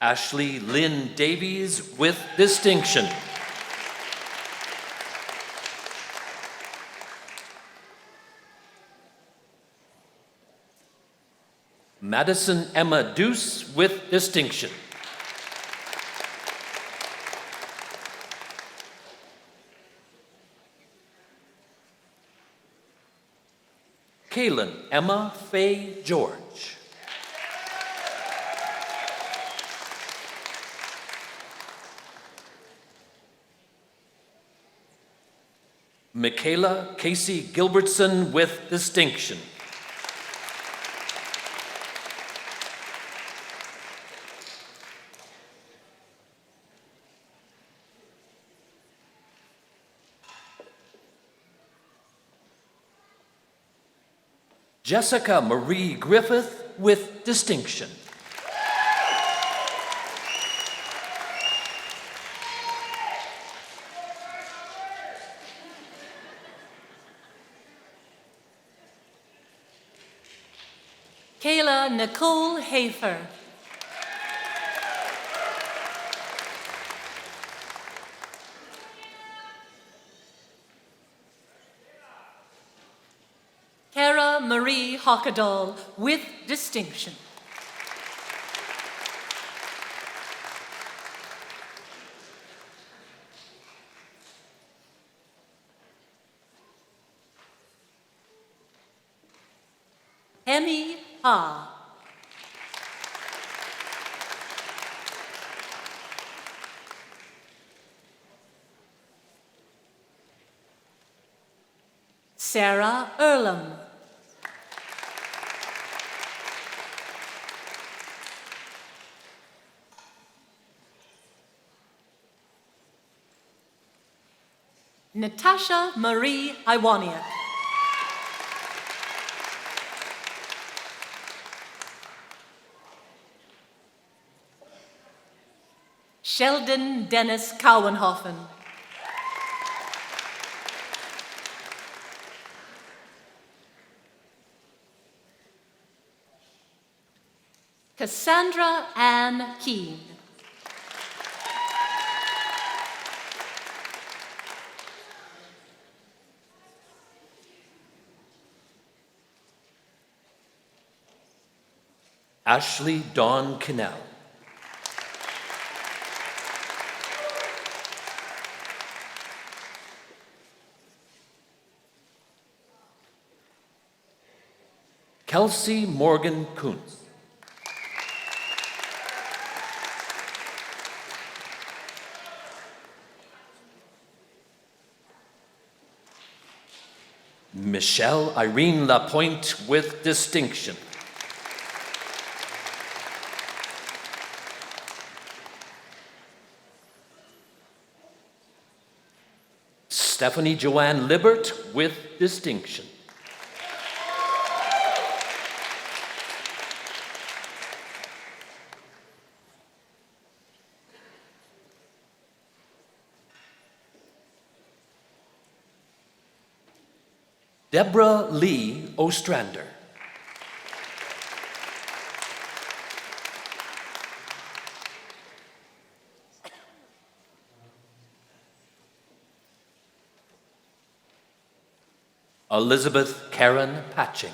Ashley Lynn Davies with distinction. Madison Emma Deuce with distinction. Kaylin Emma Faye George. Michaela Casey Gilbertson with distinction. Jessica Marie Griffith with distinction. Kayla Nicole Hafer. Kara Marie Hockadall with distinction. Emmy Ha. Sarah Earlham. Natasha Marie Iwaniak. Sheldon Dennis Cowenhofen. Cassandra Ann Keene. Ashley Dawn Kinnell. Kelsey Morgan Kuntz. Michelle Irene Lapointe with distinction. Stephanie Joanne Libert with distinction. Deborah Lee Ostrander. Elizabeth Karen Patching.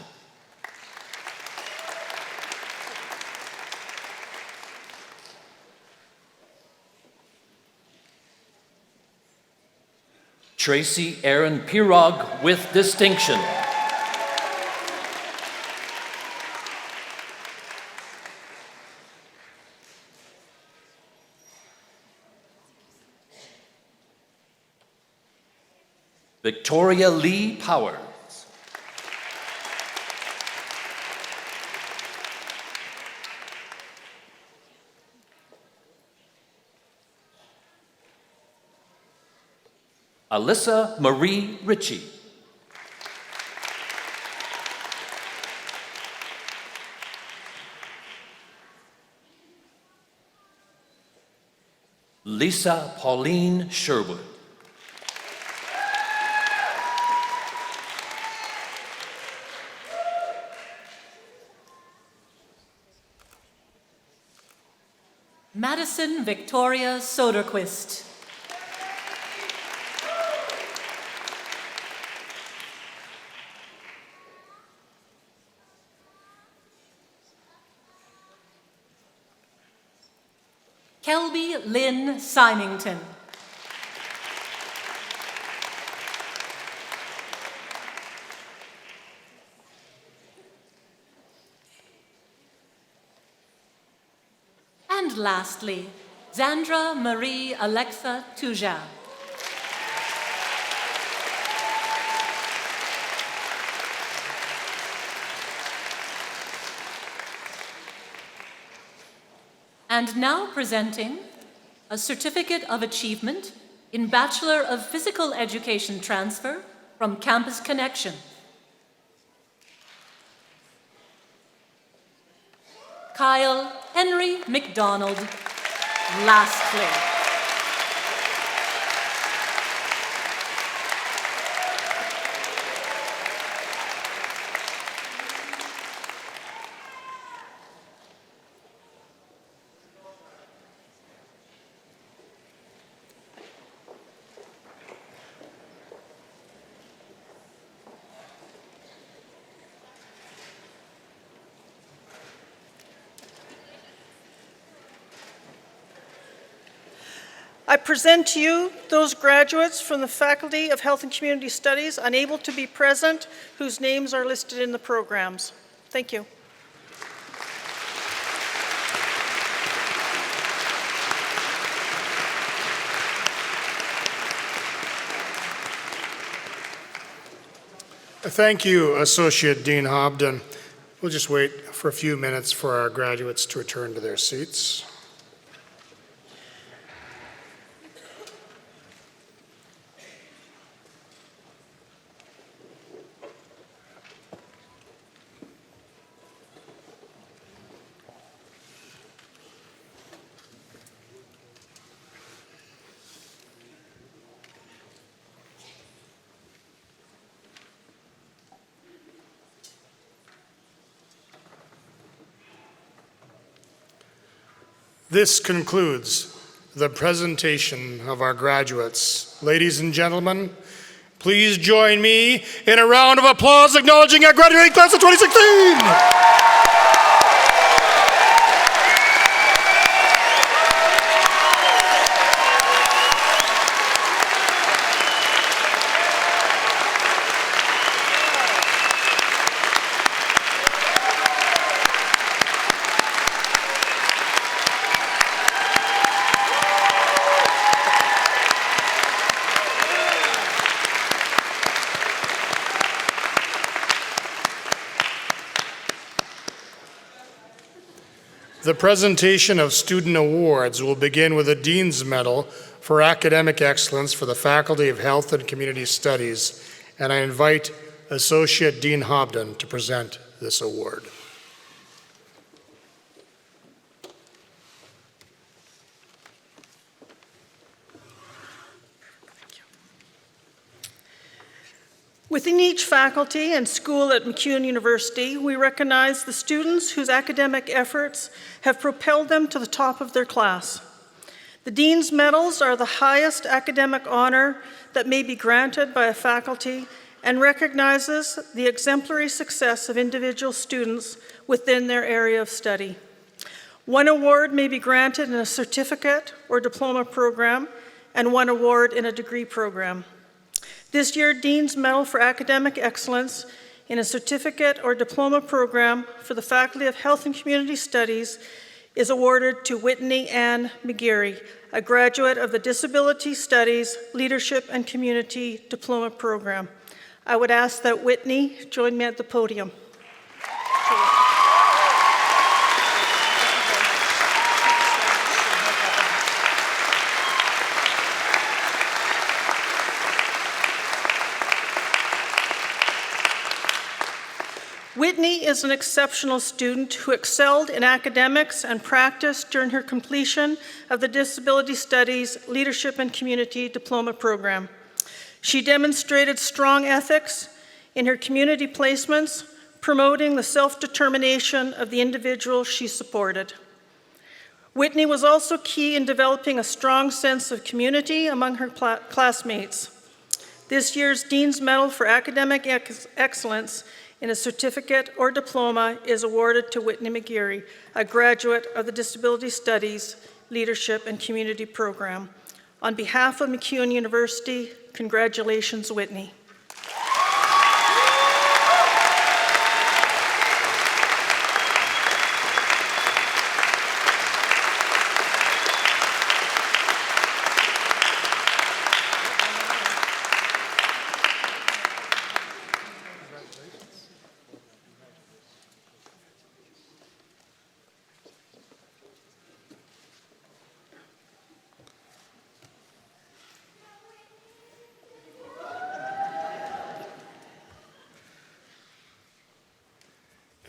Tracy Aaron Pirog with distinction. Victoria Lee Powers. Alyssa Marie Ritchie. Lisa Pauline Sherwood. Madison Victoria Soderquist. Kelby Lynn Symington. And lastly, Zandra Marie Alexa Tuja. And now presenting a Certificate of Achievement in Bachelor of Physical Education Transfer from Campus Connection. Kyle Henry McDonald, lastly. I present to you those graduates from the Faculty of Health and Community Studies unable to be present, whose names are listed in the programs. Thank you. Thank you, Associate Dean Hobden. We'll just wait for a few minutes for our graduates to return to their seats. This concludes the presentation of our graduates. Ladies and gentlemen, please join me in a round of applause acknowledging our graduating class of 2016. The presentation of student awards will begin with a Dean's Medal for Academic Excellence for the Faculty of Health and Community Studies, and I invite Associate Dean Hobden to present this award. Within each faculty and school at MacEwan University, we recognize the students whose academic efforts have propelled them to the top of their class. The Dean's Medals are the highest academic honor that may be granted by a faculty and recognizes the exemplary success of individual students within their area of study. One award may be granted in a certificate or diploma program, and one award in a degree program. This year, Dean's Medal for Academic Excellence in a certificate or diploma program for the Faculty of Health and Community Studies is awarded to Whitney Ann McGeary, a graduate of the Disability Studies Leadership and Community Diploma Program. I would ask that Whitney join me at the podium. Whitney is an exceptional student who excelled in academics and practice during her completion of the Disability Studies Leadership and Community Diploma Program. She demonstrated strong ethics in her community placements, promoting the self-determination of the individual she supported. Whitney was also key in developing a strong sense of community among her classmates. This year's Dean's Medal for Academic Excellence in a certificate or diploma is awarded to Whitney McGeary, a graduate of the Disability Studies Leadership and Community Program. On behalf of MacEwan University, congratulations, Whitney.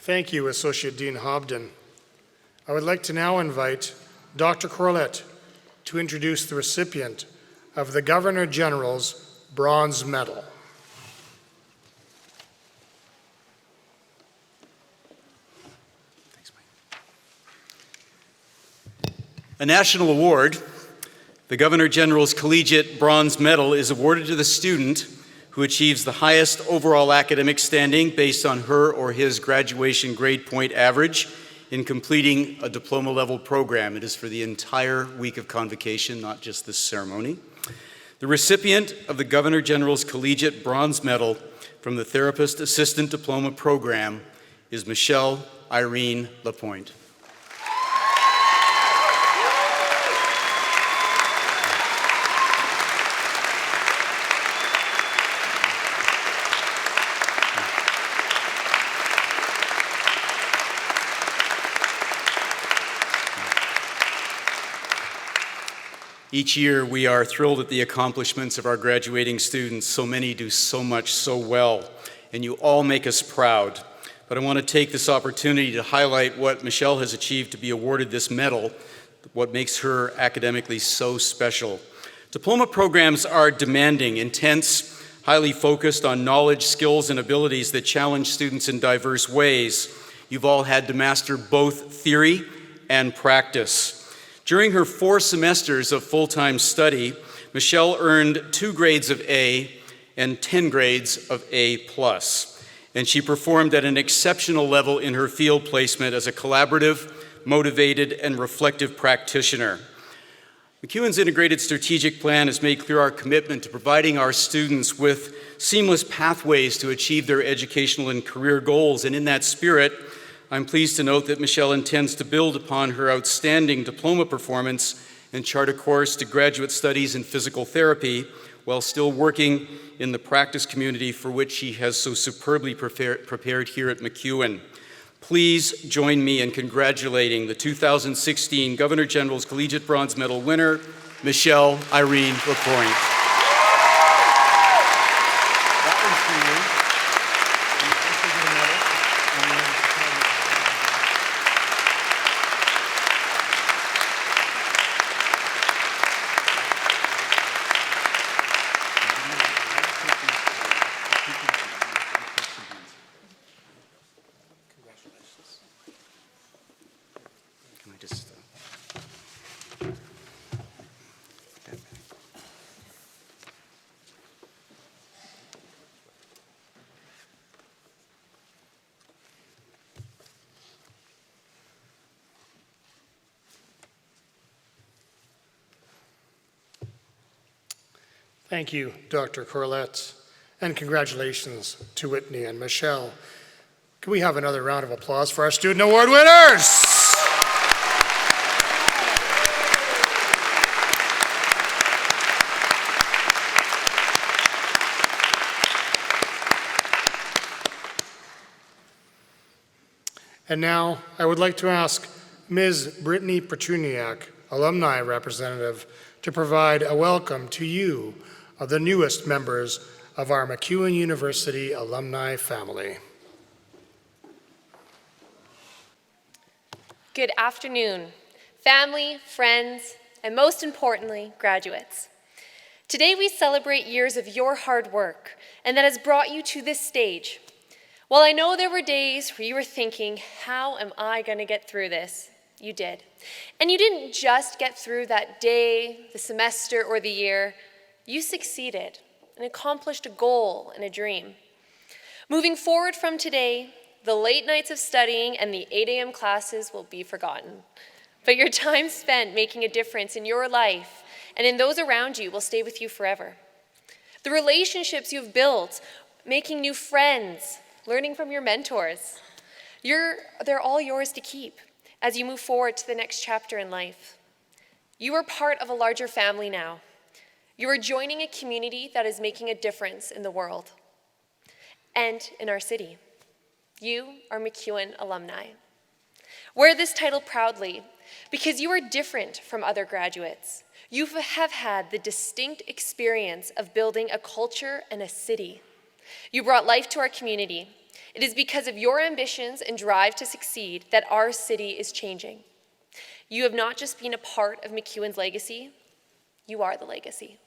Thank you, Associate Dean Hobden. I would like to now invite Dr. Corlett to introduce the recipient of the Governor General's Bronze Medal. A national award, the Governor General's Collegiate Bronze Medal, is awarded to the student who achieves the highest overall academic standing based on her or his graduation grade point average in completing a diploma level program. It is for the entire week of Convocation, not just this ceremony. The recipient of the Governor General's Collegiate Bronze Medal from the Therapist Assistant Diploma Program is Michelle Irene Lapointe. Each year, we are thrilled at the accomplishments of our graduating students. So many do so much so well, and you all make us proud. But I want to take this opportunity to highlight what Michelle has achieved to be awarded this medal, what makes her academically so special. Diploma programs are demanding, intense, highly focused on knowledge, skills, and abilities that challenge students in diverse ways. You've all had to master both theory and practice. During her 4 semesters of full-time study, Michelle earned 2 grades of A and 10 grades of A+. And she performed at an exceptional level in her field placement as a collaborative, motivated, and reflective practitioner. MacEwan's integrated strategic plan has made clear our commitment to providing our students with seamless pathways to achieve their educational and career goals. And in that spirit, I'm pleased to note that Michelle intends to build upon her outstanding diploma performance and chart a course to graduate studies in physical therapy while still working in the practice community for which she has so superbly prepared here at MacEwan. Please join me in congratulating the 2016 Governor General's Collegiate Bronze Medal winner, Michelle Irene Lapointe. That one's for you. You also get a medal. Thank you, Dr. Corlett, and congratulations to Whitney and Michelle. Can we have another round of applause for our student award winners? And now I would like to ask Ms. Brittany Petruniak, alumni representative, to provide a welcome to you of the newest members of our MacEwan University alumni family. Good afternoon, family, friends, and most importantly, graduates. Today we celebrate years of your hard work, and that has brought you to this stage. While I know there were days where you were thinking, how am I going to get through this? You did. And you didn't just get through that day, the semester, or the year. You succeeded and accomplished a goal and a dream. Moving forward from today, the late nights of studying and the 8 a.m. classes will be forgotten. But your time spent making a difference in your life and in those around you will stay with you forever. The relationships you've built, making new friends, learning from your mentors, they're all yours to keep as you move forward to the next chapter in life. You are part of a larger family now. You are joining a community that is making a difference in the world and in our city. You are MacEwan alumni. Wear this title proudly because you are different from other graduates. You have had the distinct experience of building a culture and a city. You brought life to our community. It is because of your ambitions and drive to succeed that our city is changing. You have not just been a part of MacEwan's legacy, you are the legacy.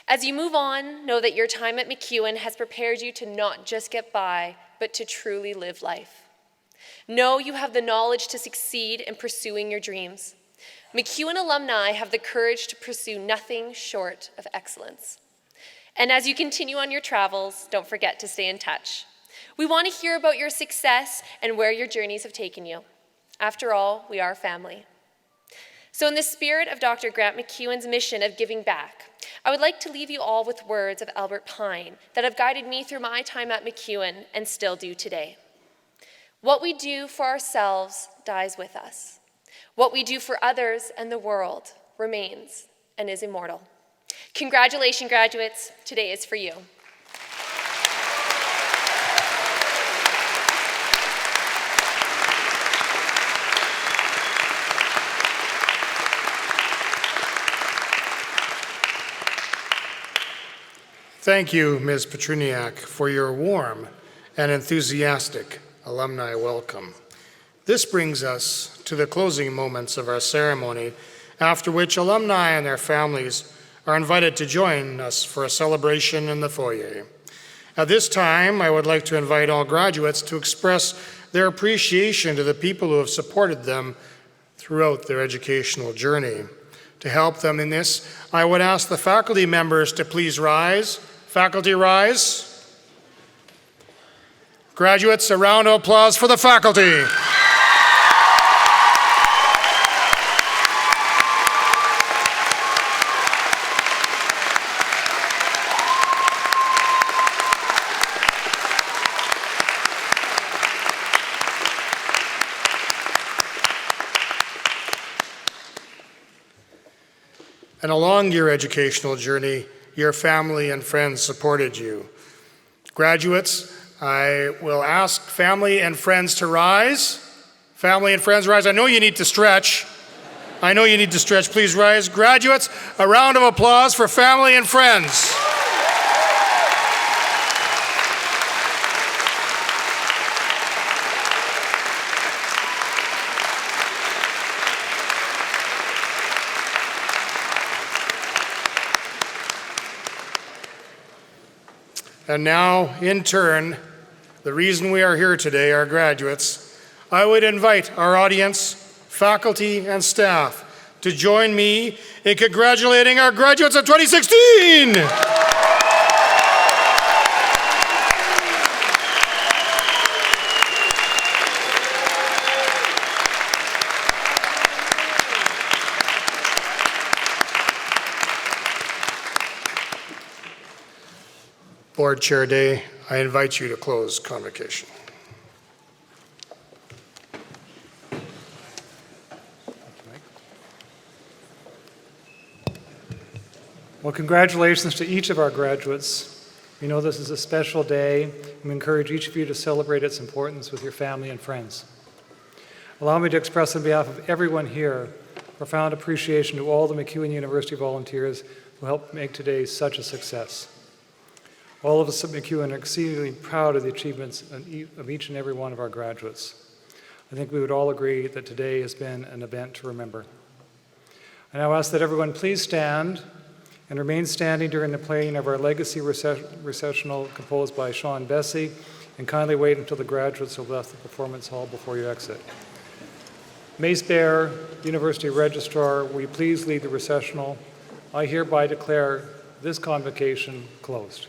As you move on, know that your time at MacEwan has prepared you to not just get by, but to truly live life. Know you have the knowledge to succeed in pursuing your dreams. MacEwan alumni have the courage to pursue nothing short of excellence. And as you continue on your travels, don't forget to stay in touch. We want to hear about your success and where your journeys have taken you. After all, we are family. So in the spirit of Dr. Grant MacEwan's mission of giving back, I would like to leave you all with words of Albert Pine that have guided me through my time at MacEwan and still do today. What we do for ourselves dies with us. What we do for others and the world remains and is immortal. Congratulations, graduates. Today is for you. Thank you, Ms. Petruniak, for your warm and enthusiastic alumni welcome. This brings us to the closing moments of our ceremony, after which alumni and their families are invited to join us for a celebration in the foyer. At this time, I would like to invite all graduates to express their appreciation to the people who have supported them throughout their educational journey. To help them in this, I would ask the faculty members to please rise. Faculty, rise. Graduates, a round of applause for the faculty. And along your educational journey, your family and friends supported you. Graduates, I will ask family and friends to rise. Family and friends, rise. I know you need to stretch. Please rise. Graduates, a round of applause for family and friends. And now, in turn, the reason we are here today, our graduates, I would invite our audience, faculty, and staff to join me in congratulating our graduates of 2016! Board Chair Day, I invite you to close convocation. Well, congratulations to each of our graduates. We know this is a special day, and we encourage each of you to celebrate its importance with your family and friends. Allow me to express on behalf of everyone here profound appreciation to all the MacEwan University volunteers who helped make today such a success. All of us at MacEwan are exceedingly proud of the achievements of each and every one of our graduates. I think we would all agree that today has been an event to remember. I now ask that everyone please stand and remain standing during the playing of our legacy recessional composed by Sean Bessie, and kindly wait until the graduates have left the performance hall before you exit. Mace Bear, University Registrar, will you please lead the recessional? I hereby declare this convocation closed.